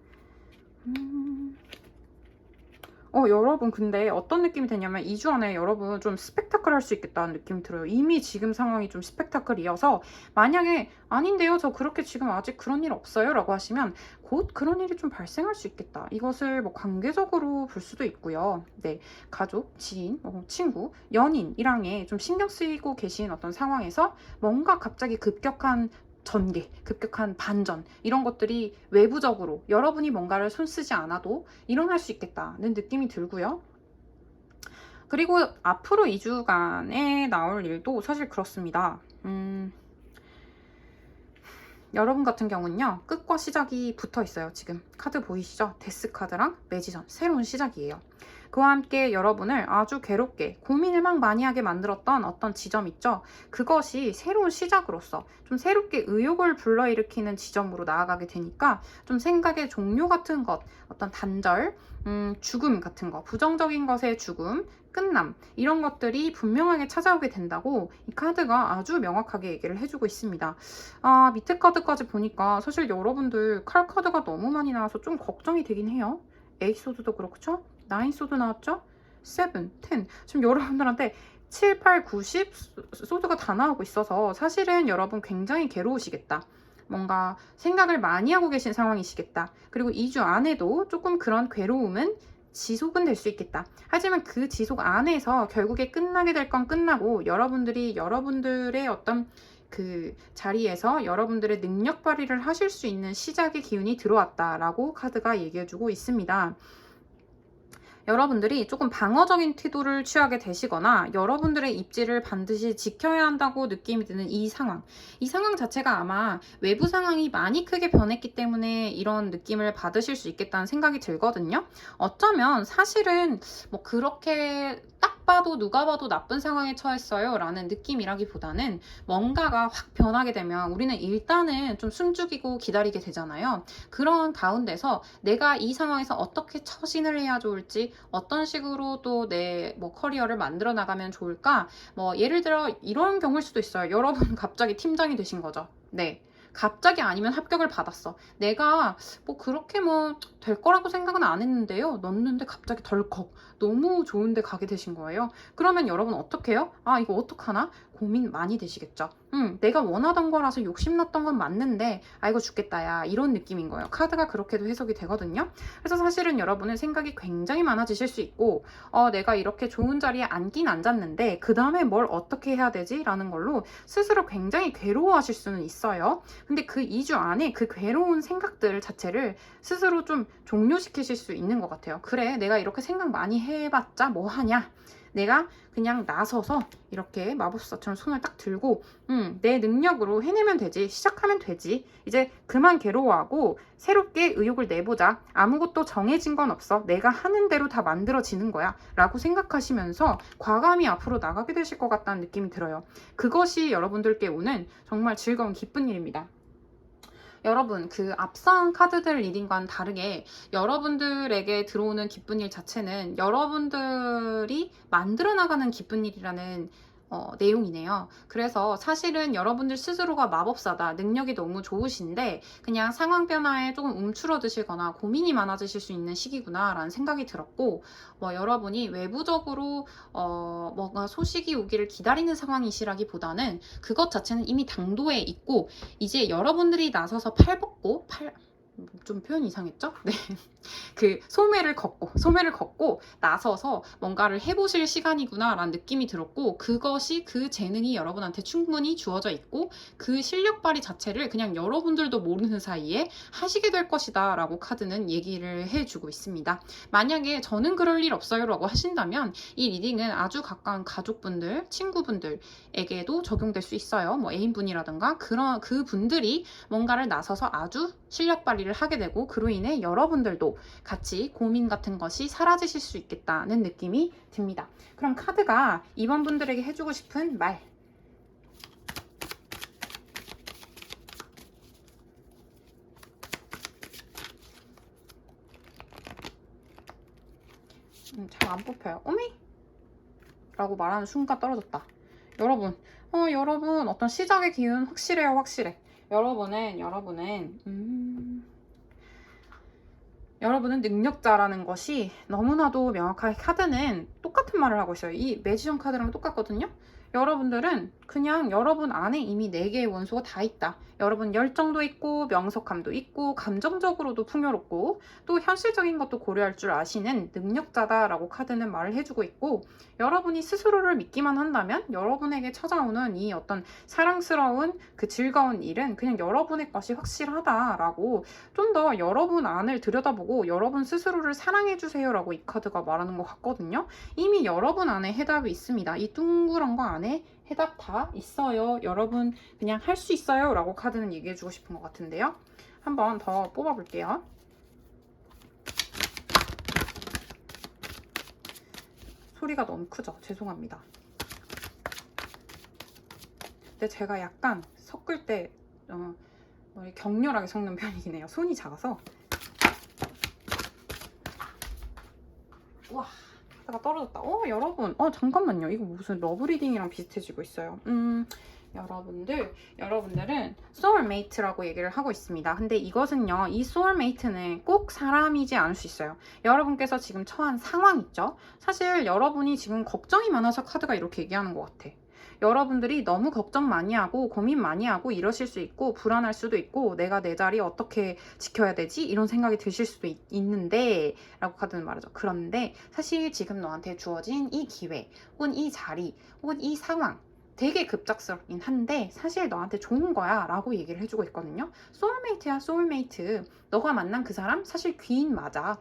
여러분 근데 어떤 느낌이 되냐면 2주 안에 여러분 좀 스펙타클 할 수 있겠다는 느낌이 들어요. 이미 지금 상황이 좀 스펙타클이어서 만약에 아닌데요, 저 그렇게 지금 아직 그런 일 없어요 라고 하시면 곧 그런 일이 좀 발생할 수 있겠다. 이것을 뭐 관계적으로 볼 수도 있고요. 네, 가족, 지인, 친구, 연인이랑에 좀 신경 쓰이고 계신 어떤 상황에서 뭔가 갑자기 급격한 전개, 급격한 반전 이런 것들이 외부적으로 여러분이 뭔가를 손쓰지 않아도 일어날 수 있겠다는 느낌이 들고요. 그리고 앞으로 2주간에 나올 일도 사실 그렇습니다. 여러분 같은 경우는요, 끝과 시작이 붙어 있어요. 지금 카드 보이시죠? 데스 카드랑 매지션, 새로운 시작이에요. 그와 함께 여러분을 아주 괴롭게 고민을 막 많이 하게 만들었던 어떤 지점 있죠? 그것이 새로운 시작으로서 좀 새롭게 의욕을 불러일으키는 지점으로 나아가게 되니까 좀 생각의 종료 같은 것, 어떤 단절, 죽음 같은 거, 부정적인 것의 죽음, 끝남 이런 것들이 분명하게 찾아오게 된다고 이 카드가 아주 명확하게 얘기를 해주고 있습니다. 밑에 카드까지 보니까 사실 여러분들 칼 카드가 너무 많이 나와서 좀 걱정이 되긴 해요. 에이스 소드도 그렇죠? 9 소드 나왔죠? 7, 10 지금 여러분들한테 7, 8, 9, 10 소드가 다 나오고 있어서 사실은 여러분 굉장히 괴로우시겠다. 뭔가 생각을 많이 하고 계신 상황이시겠다. 그리고 2주 안에도 조금 그런 괴로움은 지속은 될 수 있겠다. 하지만 그 지속 안에서 결국에 끝나게 될 건 끝나고 여러분들이 여러분들의 어떤 그 자리에서 여러분들의 능력 발휘를 하실 수 있는 시작의 기운이 들어왔다라고 카드가 얘기해주고 있습니다. 여러분들이 조금 방어적인 태도를 취하게 되시거나 여러분들의 입지를 반드시 지켜야 한다고 느낌이 드는 이 상황 자체가 아마 외부 상황이 많이 크게 변했기 때문에 이런 느낌을 받으실 수 있겠다는 생각이 들거든요. 어쩌면 사실은 뭐 그렇게 딱 봐도 누가 봐도 나쁜 상황에 처했어요 라는 느낌이라기보다는 뭔가가 확 변하게 되면 우리는 일단은 좀 숨죽이고 기다리게 되잖아요. 그런 가운데서 내가 이 상황에서 어떻게 처신을 해야 좋을지, 어떤 식으로 또 내 뭐 커리어를 만들어 나가면 좋을까, 뭐 예를 들어 이런 경우일 수도 있어요. 여러분 갑자기 팀장이 되신 거죠. 네, 갑자기 아니면 합격을 받았어. 내가 뭐 그렇게 뭐 될 거라고 생각은 안 했는데요. 넣었는데 갑자기 덜컥 너무 좋은데 가게 되신 거예요. 그러면 여러분 어떻게 해요? 이거 어떡하나? 고민 많이 되시겠죠. 내가 원하던 거라서 욕심났던 건 맞는데 이거 죽겠다 야, 이런 느낌인 거예요. 카드가 그렇게도 해석이 되거든요. 그래서 사실은 여러분은 생각이 굉장히 많아지실 수 있고 내가 이렇게 좋은 자리에 앉긴 앉았는데 그 다음에 뭘 어떻게 해야 되지? 라는 걸로 스스로 굉장히 괴로워하실 수는 있어요. 근데 그 2주 안에 그 괴로운 생각들 자체를 스스로 좀 종료시키실 수 있는 것 같아요. 그래, 내가 이렇게 생각 많이 해봤자 뭐 하냐? 내가 그냥 나서서 이렇게 마법사처럼 손을 딱 들고 내 능력으로 해내면 되지, 시작하면 되지, 이제 그만 괴로워하고 새롭게 의욕을 내보자, 아무것도 정해진 건 없어, 내가 하는 대로 다 만들어지는 거야 라고 생각하시면서 과감히 앞으로 나가게 되실 것 같다는 느낌이 들어요. 그것이 여러분들께 오는 정말 즐거운 기쁜 일입니다. 여러분, 그 앞선 카드들 리딩과는 다르게 여러분들에게 들어오는 기쁜 일 자체는 여러분들이 만들어 나가는 기쁜 일이라는 내용이네요. 그래서 사실은 여러분들 스스로가 마법사다, 능력이 너무 좋으신데 그냥 상황 변화에 조금 움츠러드시거나 고민이 많아지실 수 있는 시기구나 라는 생각이 들었고, 여러분이 외부적으로 뭔가 소식이 오기를 기다리는 상황이시라기보다는 그것 자체는 이미 당도에 있고 이제 여러분들이 나서서 좀 표현이 이상했죠? 네. 그 소매를 걷고 나서서 뭔가를 해보실 시간이구나 라는 느낌이 들었고, 그것이 그 재능이 여러분한테 충분히 주어져 있고 그 실력 발휘 자체를 그냥 여러분들도 모르는 사이에 하시게 될 것이다 라고 카드는 얘기를 해주고 있습니다. 만약에 저는 그럴 일 없어요 라고 하신다면 이 리딩은 아주 가까운 가족분들, 친구분들에게도 적용될 수 있어요. 뭐 애인분이라든가 그런 그 분들이 뭔가를 나서서 아주 실력 발휘를 하게 되고 그로 인해 여러분들도 같이 고민 같은 것이 사라지실 수 있겠다는 느낌이 듭니다. 그럼 카드가 이번 분들에게 해주고 싶은 말. 잘 안 뽑혀요. 오메? 라고 말하는 순간 떨어졌다. 여러분, 여러분 어떤 시작의 기운 확실해요, 확실해. 여러분은 능력자라는 것이 너무나도 명확하게 카드는 똑같은 말을 하고 있어요. 이 매지션 카드랑 똑같거든요. 여러분들은 그냥 여러분 안에 이미 4개의 원소가 다 있다. 여러분 열정도 있고 명석함도 있고 감정적으로도 풍요롭고 또 현실적인 것도 고려할 줄 아시는 능력자다라고 카드는 말을 해주고 있고, 여러분이 스스로를 믿기만 한다면 여러분에게 찾아오는 이 어떤 사랑스러운 그 즐거운 일은 그냥 여러분의 것이 확실하다라고, 좀 더 여러분 안을 들여다보고 여러분 스스로를 사랑해주세요 라고 이 카드가 말하는 것 같거든요. 이미 여러분 안에 해답이 있습니다. 이 둥그런 거 안에 해답 다 있어요. 여러분 그냥 할 수 있어요 라고 카드는 얘기해주고 싶은 것 같은데요. 한번 더 뽑아볼게요. 소리가 너무 크죠? 죄송합니다. 근데 제가 약간 섞을 때 격렬하게 섞는 편이긴 해요. 손이 작아서. 우와, 카드가 떨어졌다. 여러분, 잠깐만요. 이거 무슨 러브리딩이랑 비슷해지고 있어요. 여러분들은 소울메이트라고 얘기를 하고 있습니다. 근데 이것은요, 이 소울메이트는 꼭 사람이지 않을 수 있어요. 여러분께서 지금 처한 상황 있죠? 사실 여러분이 지금 걱정이 많아서 카드가 이렇게 얘기하는 것 같아. 여러분들이 너무 걱정 많이 하고 고민 많이 하고 이러실 수 있고 불안할 수도 있고 내가 내 자리 어떻게 지켜야 되지? 이런 생각이 드실 수도 있는데 라고 카드는 말하죠. 그런데 사실 지금 너한테 주어진 이 기회 혹은 이 자리 혹은 이 상황 되게 급작스럽긴 한데 사실 너한테 좋은 거야 라고 얘기를 해주고 있거든요. 소울메이트야, 소울메이트. 너가 만난 그 사람 사실 귀인 맞아.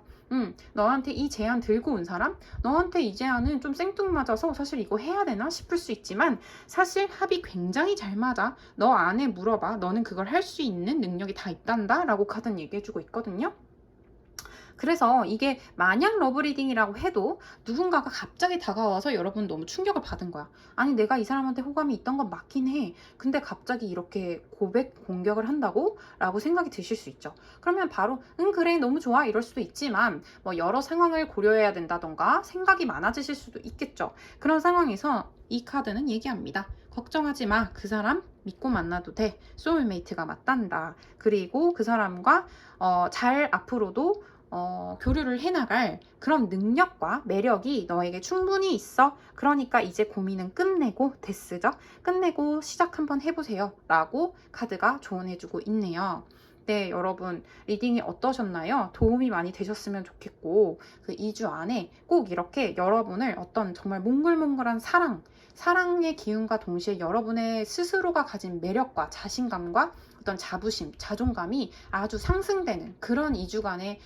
너한테 이 제안 들고 온 사람, 너한테 이 제안은 좀 생뚱맞아서 사실 이거 해야 되나 싶을 수 있지만 사실 합이 굉장히 잘 맞아. 너 안에 물어봐. 너는 그걸 할 수 있는 능력이 다 있단다 라고 카드는 얘기해주고 있거든요. 그래서 이게 마냥 러브리딩이라고 해도 누군가가 갑자기 다가와서 여러분 너무 충격을 받은 거야. 아니 내가 이 사람한테 호감이 있던 건 맞긴 해. 근데 갑자기 이렇게 공격을 한다고? 라고 생각이 드실 수 있죠. 그러면 바로 그래 너무 좋아 이럴 수도 있지만 여러 상황을 고려해야 된다던가 생각이 많아지실 수도 있겠죠. 그런 상황에서 이 카드는 얘기합니다. 걱정하지 마. 그 사람 믿고 만나도 돼. 소울메이트가 맞단다. 그리고 그 사람과 잘 앞으로도 교류를 해나갈 그런 능력과 매력이 너에게 충분히 있어. 그러니까 이제 고민은 끝내고 데스죠. 끝내고 시작 한번 해보세요 라고 카드가 조언해주고 있네요. 네, 여러분 리딩이 어떠셨나요? 도움이 많이 되셨으면 좋겠고 그 2주 안에 꼭 이렇게 여러분을 어떤 정말 몽글몽글한 사랑의 기운과 동시에 여러분의 스스로가 가진 매력과 자신감과 어떤 자부심, 자존감이 아주 상승되는 그런 2주간의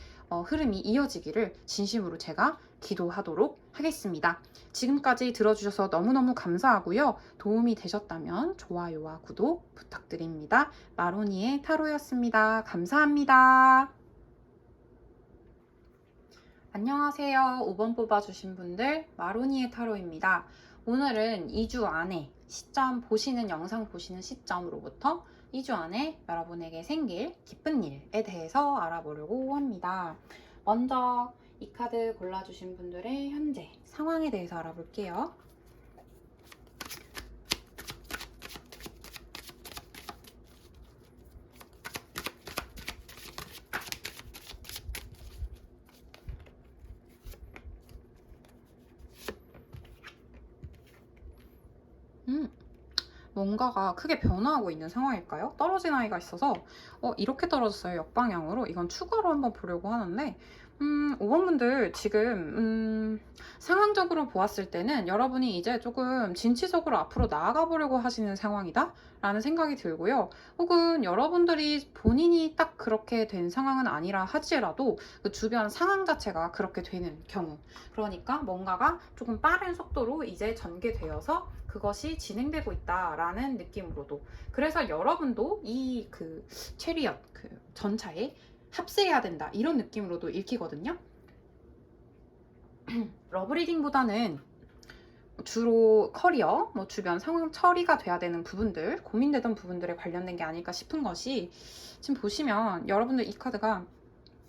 흐름이 이어지기를 진심으로 제가 기도하도록 하겠습니다. 지금까지 들어주셔서 너무너무 감사하고요. 도움이 되셨다면 좋아요와 구독 부탁드립니다. 마로니의 타로였습니다. 감사합니다. 안녕하세요. 5번 뽑아주신 분들 마로니의 타로입니다. 오늘은 2주 안에 영상 보시는 시점으로부터 2주 안에 여러분에게 생길 기쁜 일에 대해서 알아보려고 합니다. 먼저 이 카드 골라주신 분들의 현재 상황에 대해서 알아볼게요. 뭔가가 크게 변화하고 있는 상황일까요? 떨어진 아이가 있어서 이렇게 떨어졌어요. 역방향으로. 이건 추가로 한번 보려고 하는데 5번 분들 지금 상황적으로 보았을 때는 여러분이 이제 조금 진취적으로 앞으로 나아가 보려고 하시는 상황이다 라는 생각이 들고요. 혹은 여러분들이 본인이 딱 그렇게 된 상황은 아니라 하지라도 그 주변 상황 자체가 그렇게 되는 경우, 그러니까 뭔가가 조금 빠른 속도로 이제 전개되어서 그것이 진행되고 있다라는 느낌으로도, 그래서 여러분도 이 그 체리엇 그 전차에 합세해야 된다 이런 느낌으로도 읽히거든요. 러브리딩보다는 주로 커리어, 주변 상황 처리가 돼야 되는 부분들, 고민되던 부분들에 관련된 게 아닐까 싶은 것이, 지금 보시면 여러분들 이 카드가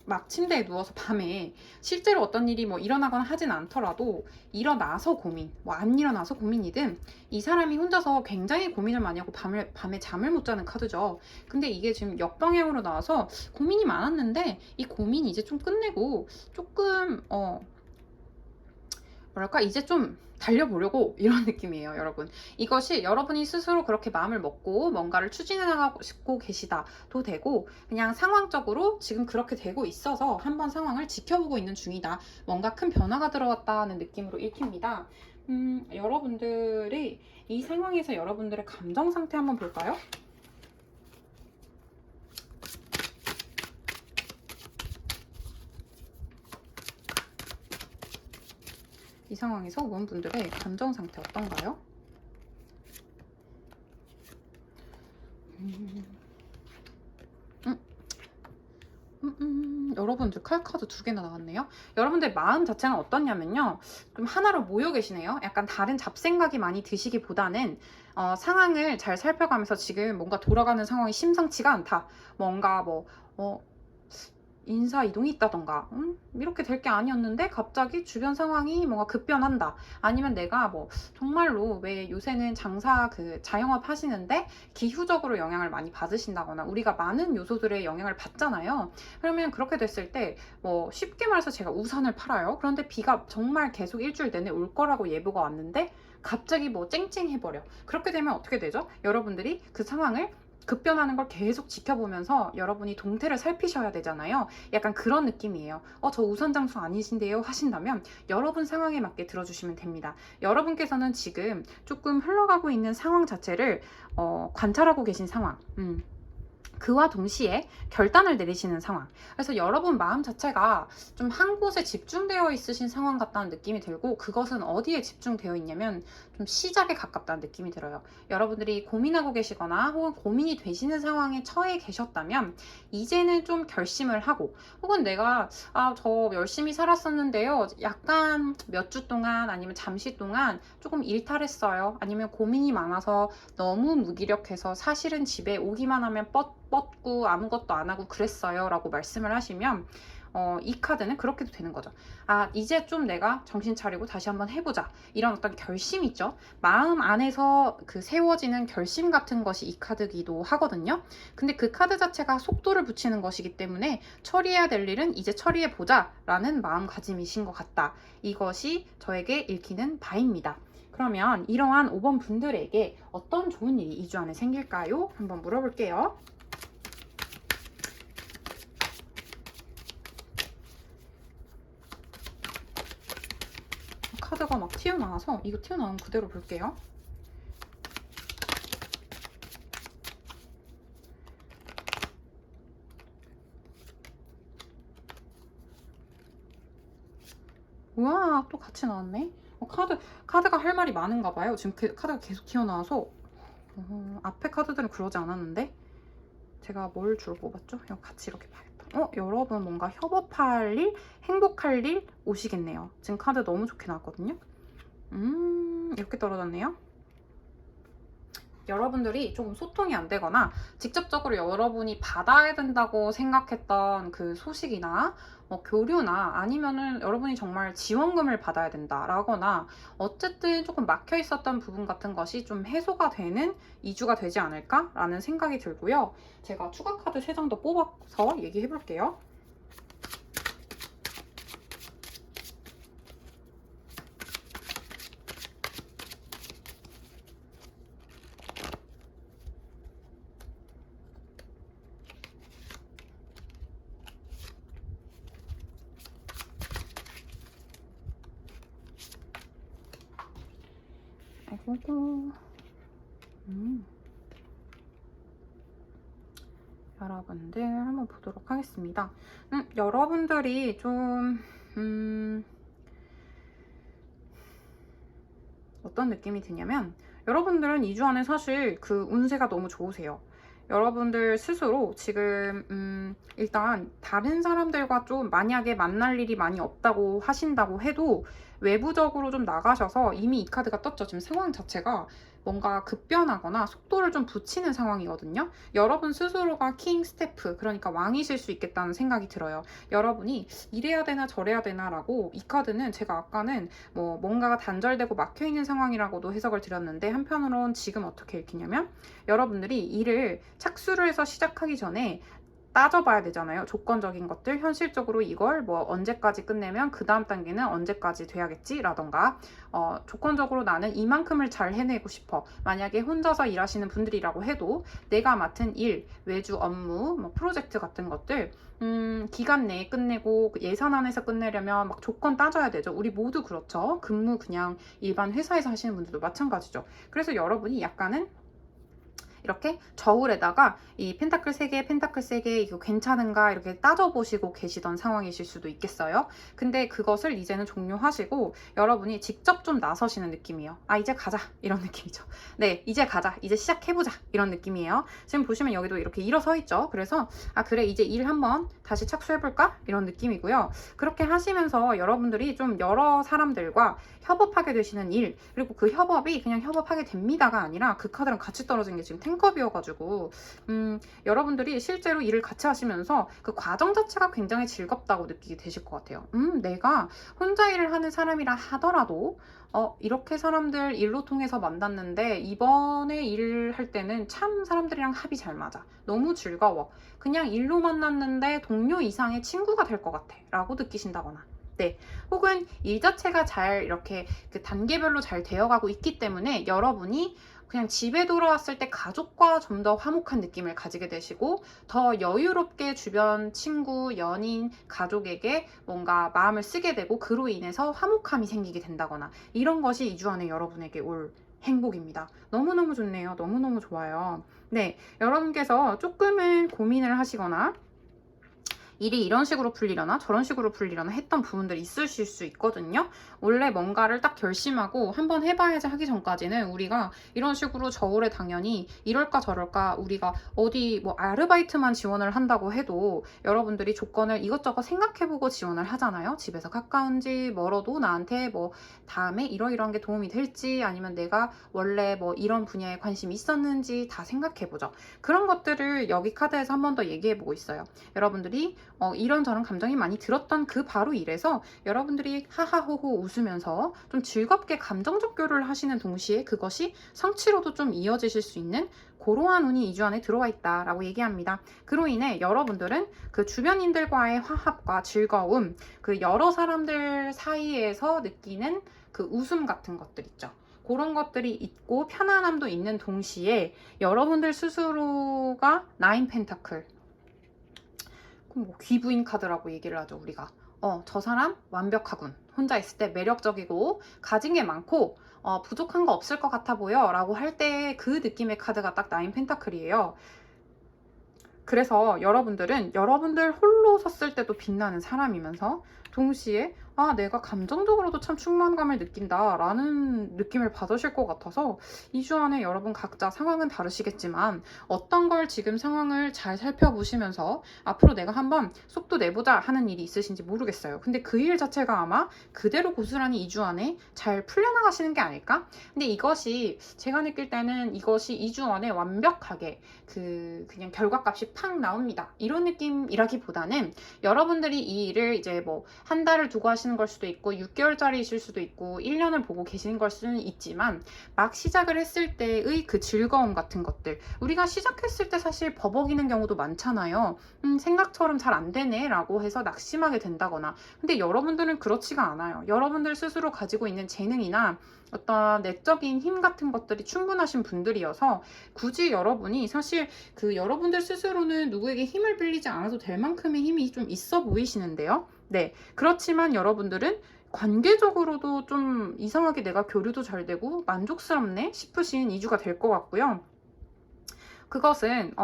막 침대에 누워서 밤에 실제로 어떤 일이 일어나거나 하진 않더라도 일어나서 고민, 안 일어나서 고민이든, 이 사람이 혼자서 굉장히 고민을 많이 하고 밤에 잠을 못 자는 카드죠. 근데 이게 지금 역방향으로 나와서 고민이 많았는데 이 고민이 이제 좀 끝내고 조금 뭐랄까 이제 좀 달려보려고 이런 느낌이에요. 여러분, 이것이 여러분이 스스로 그렇게 마음을 먹고 뭔가를 추진해 나가고 계시다도 되고, 그냥 상황적으로 지금 그렇게 되고 있어서 한번 상황을 지켜보고 있는 중이다, 뭔가 큰 변화가 들어왔다는 느낌으로 읽힙니다. 여러분들이 이 상황에서 여러분들의 감정 상태 한번 볼까요? 이 상황에서 5번 분들의 감정 상태 어떤가요? 여러분들 칼카드 2개나 나왔네요. 여러분들 마음 자체는 어떻냐면요, 좀 하나로 모여 계시네요. 약간 다른 잡생각이 많이 드시기보다는 상황을 잘 살펴가면서 지금 뭔가 돌아가는 상황이 심상치가 않다, 뭔가 인사 이동이 있다던가 이렇게 될 게 아니었는데 갑자기 주변 상황이 뭔가 급변한다, 아니면 내가 정말로 왜 요새는 장사 자영업 하시는데 기후적으로 영향을 많이 받으신다거나, 우리가 많은 요소들의 영향을 받잖아요. 그러면 그렇게 됐을 때 쉽게 말해서 제가 우산을 팔아요. 그런데 비가 정말 계속 일주일 내내 올 거라고 예보가 왔는데 갑자기 쨍쨍해버려. 그렇게 되면 어떻게 되죠? 여러분들이 그 상황을 급변하는 걸 계속 지켜보면서 여러분이 동태를 살피셔야 되잖아요. 약간 그런 느낌이에요. 저 우선 장수 아니신데요 하신다면 여러분 상황에 맞게 들어주시면 됩니다. 여러분께서는 지금 조금 흘러가고 있는 상황 자체를 관찰하고 계신 상황, 그와 동시에 결단을 내리시는 상황. 그래서 여러분 마음 자체가 좀 한 곳에 집중되어 있으신 상황 같다는 느낌이 들고, 그것은 어디에 집중되어 있냐면 좀 시작에 가깝다는 느낌이 들어요. 여러분들이 고민하고 계시거나 혹은 고민이 되시는 상황에 처해 계셨다면 이제는 좀 결심을 하고, 혹은 내가 저 열심히 살았었는데요, 약간 몇 주 동안 아니면 잠시 동안 조금 일탈했어요, 아니면 고민이 많아서 너무 무기력해서 사실은 집에 오기만 하면 뻗고 아무것도 안 하고 그랬어요 라고 말씀을 하시면 이 카드는 그렇게도 되는 거죠. 이제 좀 내가 정신 차리고 다시 한번 해보자, 이런 어떤 결심 있죠. 마음 안에서 세워지는 결심 같은 것이 이 카드기도 하거든요. 근데 그 카드 자체가 속도를 붙이는 것이기 때문에 처리해야 될 일은 이제 처리해보자 라는 마음가짐이신 것 같다, 이것이 저에게 읽히는 바입니다. 그러면 이러한 5번 분들에게 어떤 좋은 일이 2주 안에 생길까요? 한번 물어볼게요. 카드가 막 튀어나와서 이거 튀어나온 그대로 볼게요. 우와, 또 같이 나왔네. 카드가 할 말이 많은가 봐요. 지금 카드가 계속 튀어나와서 앞에 카드들은 그러지 않았는데 제가 뭘 주로 뽑았죠? 이거 같이 이렇게 봐야겠다. 여러분 뭔가 협업할 일, 행복할 일 오시겠네요. 지금 카드 너무 좋게 나왔거든요. 이렇게 떨어졌네요. 여러분들이 조금 소통이 안 되거나 직접적으로 여러분이 받아야 된다고 생각했던 그 소식이나 교류나 아니면은 여러분이 정말 지원금을 받아야 된다라거나 어쨌든 조금 막혀 있었던 부분 같은 것이 좀 해소가 되는 2주가 되지 않을까라는 생각이 들고요. 제가 추가 카드 3장 더 뽑아서 얘기해 볼게요. 아이고. 여러분들 한번 보도록 하겠습니다. 여러분들이 좀 어떤 느낌이 드냐면 여러분들은 2주 안에 사실 그 운세가 너무 좋으세요. 여러분들 스스로 지금 일단 다른 사람들과 좀 만약에 만날 일이 많이 없다고 하신다고 해도 외부적으로 좀 나가셔서 이미 이 카드가 떴죠. 지금 상황 자체가 뭔가 급변하거나 속도를 좀 붙이는 상황이거든요. 여러분 스스로가 킹 스태프, 그러니까 왕이실 수 있겠다는 생각이 들어요. 여러분이 이래야 되나 저래야 되나 라고, 이 카드는 제가 아까는 뭔가가 단절되고 막혀있는 상황이라고도 해석을 드렸는데 한편으론 지금 어떻게 읽히냐면 여러분들이 일을 착수를 해서 시작하기 전에 따져봐야 되잖아요. 조건적인 것들, 현실적으로 이걸 언제까지 끝내면 그 다음 단계는 언제까지 돼야겠지 라던가 조건적으로 나는 이만큼을 잘 해내고 싶어. 만약에 혼자서 일하시는 분들이라고 해도 내가 맡은 일, 외주 업무, 프로젝트 같은 것들 기간 내에 끝내고 예산 안에서 끝내려면 막 조건 따져야 되죠. 우리 모두 그렇죠. 근무 그냥 일반 회사에서 하시는 분들도 마찬가지죠. 그래서 여러분이 약간은 이렇게 저울에다가 이 펜타클 3개, 펜타클 3개 이거 괜찮은가 이렇게 따져보시고 계시던 상황이실 수도 있겠어요. 근데 그것을 이제는 종료하시고 여러분이 직접 좀 나서시는 느낌이에요. 아, 이제 가자 이런 느낌이죠. 네, 이제 가자, 이제 시작해보자 이런 느낌이에요. 지금 보시면 여기도 이렇게 일어서 있죠. 그래서 아 그래, 이제 일 한번 다시 착수해볼까 이런 느낌이고요. 그렇게 하시면서 여러분들이 좀 여러 사람들과 협업하게 되시는 일, 그리고 그 협업이 그냥 협업하게 됩니다가 아니라 그 카드랑 같이 떨어진 게 지금 탱컵이어가지고 여러분들이 실제로 일을 같이 하시면서 그 과정 자체가 굉장히 즐겁다고 느끼게 되실 것 같아요. 내가 혼자 일을 하는 사람이라 하더라도 이렇게 사람들 일로 통해서 만났는데 이번에 일을 할 때는 참 사람들이랑 합이 잘 맞아. 너무 즐거워. 그냥 일로 만났는데 동료 이상의 친구가 될 것 같아 라고 느끼신다거나, 네, 혹은 일 자체가 잘 이렇게 그 단계별로 잘 되어가고 있기 때문에 여러분이 그냥 집에 돌아왔을 때 가족과 좀 더 화목한 느낌을 가지게 되시고 더 여유롭게 주변 친구, 연인, 가족에게 뭔가 마음을 쓰게 되고 그로 인해서 화목함이 생기게 된다거나, 이런 것이 2주 안에 여러분에게 올 행복입니다. 너무너무 좋네요. 너무너무 좋아요. 네, 여러분께서 조금은 고민을 하시거나 일이 이런 식으로 풀리려나 저런 식으로 풀리려나 했던 부분들이 있으실 수 있거든요. 원래 뭔가를 딱 결심하고 한번 해봐야지 하기 전까지는 우리가 이런 식으로 저울에 당연히 이럴까 저럴까, 우리가 어디 아르바이트만 지원을 한다고 해도 여러분들이 조건을 이것저것 생각해보고 지원을 하잖아요. 집에서 가까운지 멀어도 나한테 다음에 이러이러한 게 도움이 될지, 아니면 내가 원래 이런 분야에 관심이 있었는지 다 생각해보죠. 그런 것들을 여기 카드에서 한 번 더 얘기해보고 있어요. 여러분들이 이런저런 감정이 많이 들었던 그 바로 일에서 여러분들이 하하호호 웃으면서 좀 즐겁게 감정적 교류를 하시는 동시에 그것이 성취로도 좀 이어지실 수 있는 그러한 운이 2주 안에 들어와 있다라고 얘기합니다. 그로 인해 여러분들은 그 주변인들과의 화합과 즐거움, 그 여러 사람들 사이에서 느끼는 그 웃음 같은 것들 있죠. 그런 것들이 있고 편안함도 있는 동시에 여러분들 스스로가 9 펜타클, 귀부인 카드라고 얘기를 하죠, 우리가. 저 사람 완벽하군. 혼자 있을 때 매력적이고 가진 게 많고 부족한 거 없을 것 같아 보여 라고 할 때 그 느낌의 카드가 딱 9 펜타클이에요. 그래서 여러분들은 여러분들 홀로 섰을 때도 빛나는 사람이면서 동시에 아, 내가 감정적으로도 참 충만감을 느낀다 라는 느낌을 받으실 것 같아서 2주 안에 여러분 각자 상황은 다르시겠지만 어떤 걸 지금 상황을 잘 살펴보시면서 앞으로 내가 한번 속도 내보자 하는 일이 있으신지 모르겠어요. 근데 그 일 자체가 아마 그대로 고스란히 2주 안에 잘 풀려나가시는 게 아닐까? 근데 이것이 제가 느낄 때는 이것이 2주 안에 완벽하게 그냥 결과값이 팍 나옵니다. 이런 느낌이라기보다는 여러분들이 이 일을 이제 뭐 한 달을 두고 하시는 걸 수도 있고 6개월짜리이실 수도 있고 1년을 보고 계시는 걸 수는 있지만 막 시작을 했을 때의 그 즐거움 같은 것들 우리가 시작했을 때 사실 버벅이는 경우도 많잖아요. 생각처럼 잘 안 되네 라고 해서 낙심하게 된다거나 근데 여러분들은 그렇지가 않아요. 여러분들 스스로 가지고 있는 재능이나 어떤 내적인 힘 같은 것들이 충분하신 분들이어서 굳이 여러분이 사실 그 여러분들 스스로는 누구에게 힘을 빌리지 않아도 될 만큼의 힘이 좀 있어 보이시는데요. 네, 그렇지만 여러분들은 관계적으로도 좀 이상하게 내가 교류도 잘 되고 만족스럽네 싶으신 2주가 될 것 같고요. 그것은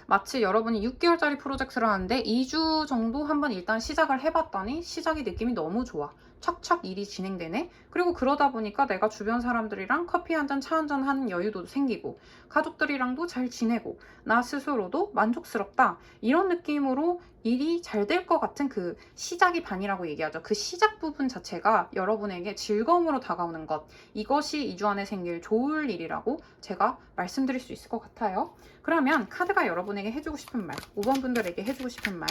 마치 여러분이 6개월짜리 프로젝트를 하는데 2주 정도 한번 일단 시작을 해봤더니 시작이 느낌이 너무 좋아. 착착 일이 진행되네. 그리고 그러다 보니까 내가 주변 사람들이랑 커피 한 잔, 차 한 잔 하는 여유도 생기고 가족들이랑도 잘 지내고 나 스스로도 만족스럽다. 이런 느낌으로 일이 잘 될 것 같은 그 시작이 반이라고 얘기하죠. 그 시작 부분 자체가 여러분에게 즐거움으로 다가오는 것. 이것이 2주 안에 생길 좋을 일이라고 제가 말씀드릴 수 있을 것 같아요. 그러면 카드가 여러분에게 해주고 싶은 말, 5번 분들에게 해주고 싶은 말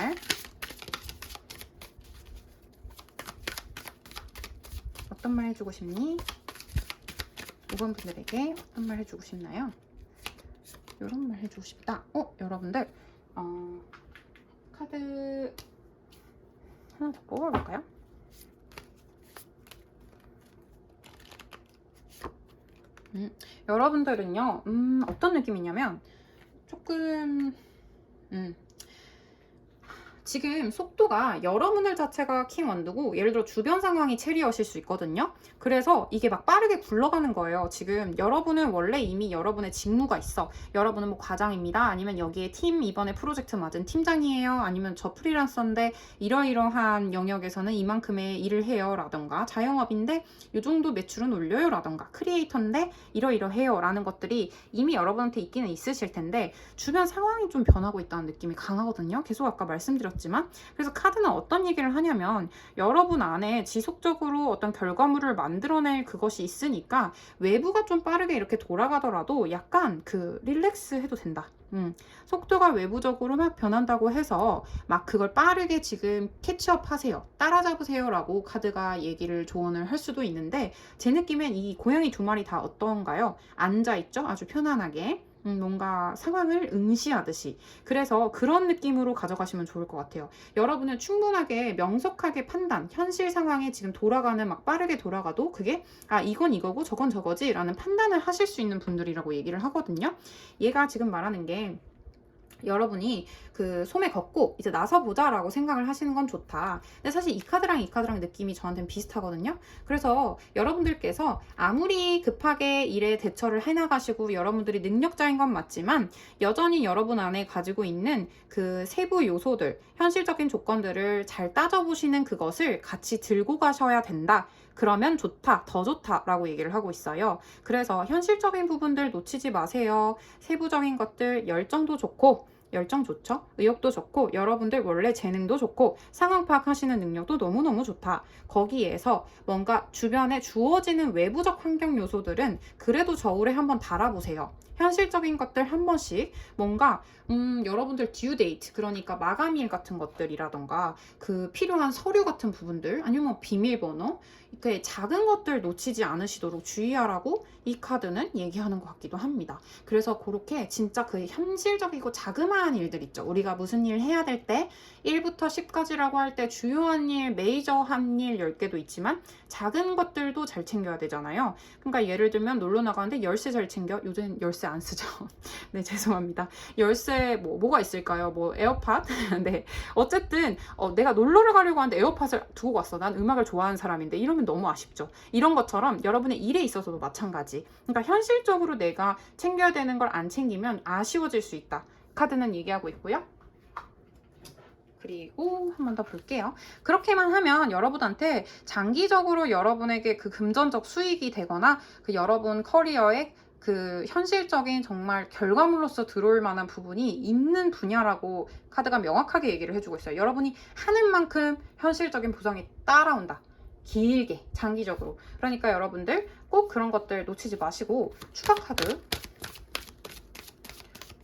어떤 말 해주고 싶니? 5번 분들에게 어떤 말 해주고 싶나요? 이런 말 해주고 싶다. 여러분들 카드 하나 더 뽑아볼까요? 여러분들은요 어떤 느낌이냐면 조금 지금 속도가 여러분들 자체가 킹 원두고 예를 들어 주변 상황이 체리엇일 수 있거든요. 그래서 이게 막 빠르게 굴러가는 거예요. 지금 여러분은 원래 이미 여러분의 직무가 있어. 여러분은 뭐 과장입니다. 아니면 여기에 팀 이번에 프로젝트 맡은 팀장이에요. 아니면 저 프리랜서인데 이러이러한 영역에서는 이만큼의 일을 해요. 라던가 자영업인데 이 정도 매출은 올려요. 라던가 크리에이터인데 이러이러해요. 라는 것들이 이미 여러분한테 있기는 있으실 텐데 주변 상황이 좀 변하고 있다는 느낌이 강하거든요. 계속 아까 말씀드렸지만 그래서 카드는 어떤 얘기를 하냐면 여러분 안에 지속적으로 어떤 결과물을 만들어낼 그것이 있으니까 외부가 좀 빠르게 이렇게 돌아가더라도 약간 그 릴렉스 해도 된다. 속도가 외부적으로 막 변한다고 해서 막 그걸 빠르게 지금 캐치업 하세요. 따라잡으세요 라고 카드가 얘기를 조언을 할 수도 있는데 제 느낌엔 이 고양이 두 마리 다 어떤가요? 앉아있죠? 아주 편안하게. 뭔가 상황을 응시하듯이 그래서 그런 느낌으로 가져가시면 좋을 것 같아요. 여러분은 충분하게 명석하게 판단 현실 상황에 지금 돌아가는 막 빠르게 돌아가도 그게 이건 이거고 저건 저거지 라는 판단을 하실 수 있는 분들이라고 얘기를 하거든요. 얘가 지금 말하는 게 여러분이 그 소매 걷고 이제 나서보자 라고 생각을 하시는 건 좋다. 근데 사실 이 카드랑 느낌이 저한테는 비슷하거든요. 그래서 여러분들께서 아무리 급하게 일에 대처를 해나가시고 여러분들이 능력자인 건 맞지만 여전히 여러분 안에 가지고 있는 그 세부 요소들 현실적인 조건들을 잘 따져보시는 그것을 같이 들고 가셔야 된다. 그러면 좋다, 더 좋다 라고 얘기를 하고 있어요. 그래서 현실적인 부분들 놓치지 마세요. 세부적인 것들 열정도 좋고 열정 좋죠? 의욕도 좋고 여러분들 원래 재능도 좋고 상황 파악하시는 능력도 너무너무 좋다. 거기에서 뭔가 주변에 주어지는 외부적 환경 요소들은 그래도 저울에 한번 달아보세요. 현실적인 것들 한 번씩 뭔가 여러분들 듀 데이트 그러니까 마감일 같은 것들이라던가 그 필요한 서류 같은 부분들 아니면 뭐 비밀번호 이렇게 작은 것들 놓치지 않으시도록 주의하라고 이 카드는 얘기하는 것 같기도 합니다. 그래서 그렇게 진짜 그 현실적이고 자그마한 일들 있죠. 우리가 무슨 일 해야 될 때 1부터 10까지라고 할 때 주요한 일, 메이저한 일 10개도 있지만 작은 것들도 잘 챙겨야 되잖아요. 그러니까 예를 들면 놀러 나가는데 열쇠 잘 챙겨. 요즘 열쇠 안 쓰죠. 네, 죄송합니다. 열쇠 뭐가 있을까요? 뭐 에어팟? 네. 어쨌든 내가 놀러를 가려고 하는데 에어팟을 두고 갔어. 난 음악을 좋아하는 사람인데 이러면 너무 아쉽죠. 이런 것처럼 여러분의 일에 있어서도 마찬가지. 그러니까 현실적으로 내가 챙겨야 되는 걸 안 챙기면 아쉬워질 수 있다. 카드는 얘기하고 있고요. 그리고 한 번 더 볼게요. 그렇게만 하면 여러분한테 장기적으로 여러분에게 그 금전적 수익이 되거나 그 여러분 커리어에 그 현실적인 정말 결과물로서 들어올 만한 부분이 있는 분야라고 카드가 명확하게 얘기를 해주고 있어요. 여러분이 하는 만큼 현실적인 보상이 따라온다. 길게, 장기적으로. 그러니까 여러분들 꼭 그런 것들 놓치지 마시고 추가 카드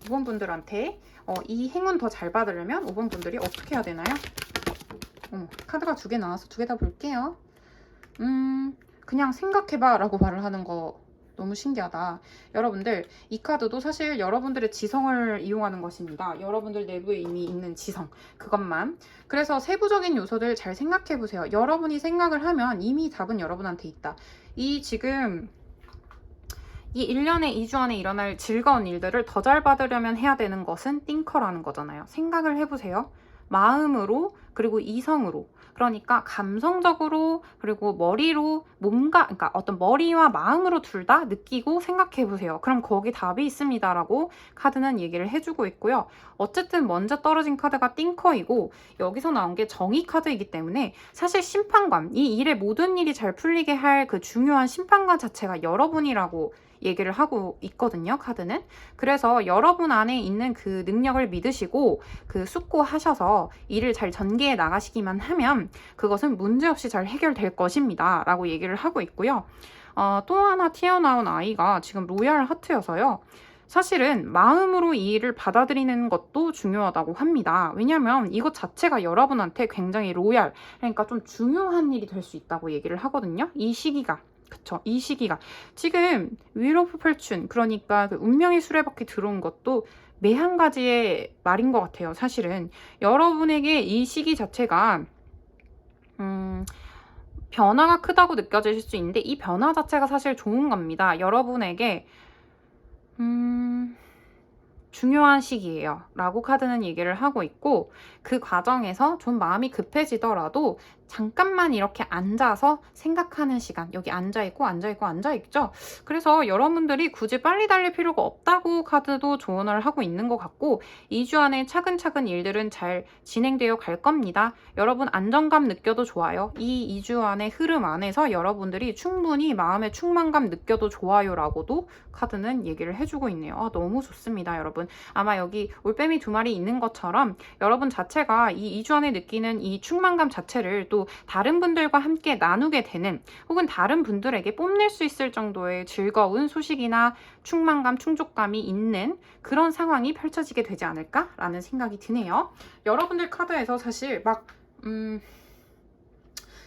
5번 분들한테 이 행운 더 잘 받으려면 5번 분들이 어떻게 해야 되나요? 카드가 2개 나와서 2개 다 볼게요. 그냥 생각해봐 라고 말을 하는 거 너무 신기하다. 여러분들 이 카드도 사실 여러분들의 지성을 이용하는 것입니다. 여러분들 내부에 이미 있는 지성 그것만. 그래서 세부적인 요소들 잘 생각해 보세요. 여러분이 생각을 하면 이미 답은 여러분한테 있다. 이 지금 이 1년에 2주 안에 일어날 즐거운 일들을 더 잘 받으려면 해야 되는 것은 띵커라는 거잖아요. 생각을 해보세요. 마음으로 그리고 이성으로, 그러니까 감성적으로 그리고 머리로 몸과, 그러니까 어떤 머리와 마음으로 둘 다 느끼고 생각해 보세요. 그럼 거기 답이 있습니다 라고 카드는 얘기를 해주고 있고요. 어쨌든 먼저 떨어진 카드가 띵커이고 여기서 나온 게 정의 카드이기 때문에 사실 심판관, 이 일의 모든 일이 잘 풀리게 할 그 중요한 심판관 자체가 여러분이라고 얘기를 하고 있거든요, 카드는. 그래서 여러분 안에 있는 그 능력을 믿으시고 그 숙고하셔서 일을 잘 전개해 나가시기만 하면 그것은 문제없이 잘 해결될 것입니다 라고 얘기를 하고 있고요. 또 하나 튀어나온 아이가 지금 로얄 하트여서요. 사실은 마음으로 이 일을 받아들이는 것도 중요하다고 합니다. 왜냐하면 이것 자체가 여러분한테 굉장히 로얄, 그러니까 좀 중요한 일이 될 수 있다고 얘기를 하거든요. 이 시기가. 그쵸. 이 시기가. 지금 윌 오브 펄춘, 그러니까 그 운명의 수레바퀴 들어온 것도 매 한 가지의 말인 것 같아요. 사실은 여러분에게 이 시기 자체가 변화가 크다고 느껴질 수 있는데 이 변화 자체가 사실 좋은 겁니다. 여러분에게 중요한 시기예요 라고 카드는 얘기를 하고 있고, 그 과정에서 좀 마음이 급해지더라도 잠깐만 이렇게 앉아서 생각하는 시간, 여기 앉아있고 앉아있고 앉아있죠. 그래서 여러분들이 굳이 빨리 달릴 필요가 없다고 카드도 조언을 하고 있는 것 같고, 2주 안에 차근차근 일들은 잘 진행되어 갈 겁니다. 여러분 안정감 느껴도 좋아요. 이 2주 안의 흐름 안에서 여러분들이 충분히 마음의 충만감 느껴도 좋아요 라고도 카드는 얘기를 해주고 있네요. 너무 좋습니다 여러분. 아마 여기 올빼미 2마리 있는 것처럼 여러분 자체가 이 2주 안에 느끼는 이 충만감 자체를 또 다른 분들과 함께 나누게 되는, 혹은 다른 분들에게 뽐낼 수 있을 정도의 즐거운 소식이나 충만감, 충족감이 있는 그런 상황이 펼쳐지게 되지 않을까라는 생각이 드네요. 여러분들 카드에서 사실 막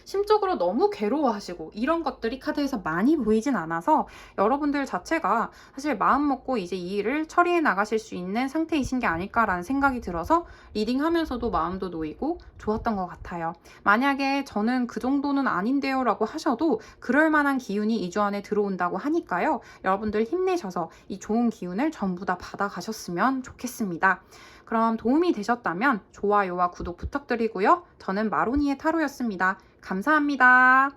심적으로 너무 괴로워하시고 이런 것들이 카드에서 많이 보이진 않아서 여러분들 자체가 사실 마음 먹고 이제 이 일을 처리해 나가실 수 있는 상태이신 게 아닐까라는 생각이 들어서 리딩하면서도 마음도 놓이고 좋았던 것 같아요. 만약에 저는 그 정도는 아닌데요 라고 하셔도 그럴 만한 기운이 2주 안에 들어온다고 하니까요. 여러분들 힘내셔서 이 좋은 기운을 전부 다 받아가셨으면 좋겠습니다. 그럼 도움이 되셨다면 좋아요와 구독 부탁드리고요. 저는 마로니의 타로였습니다. 감사합니다.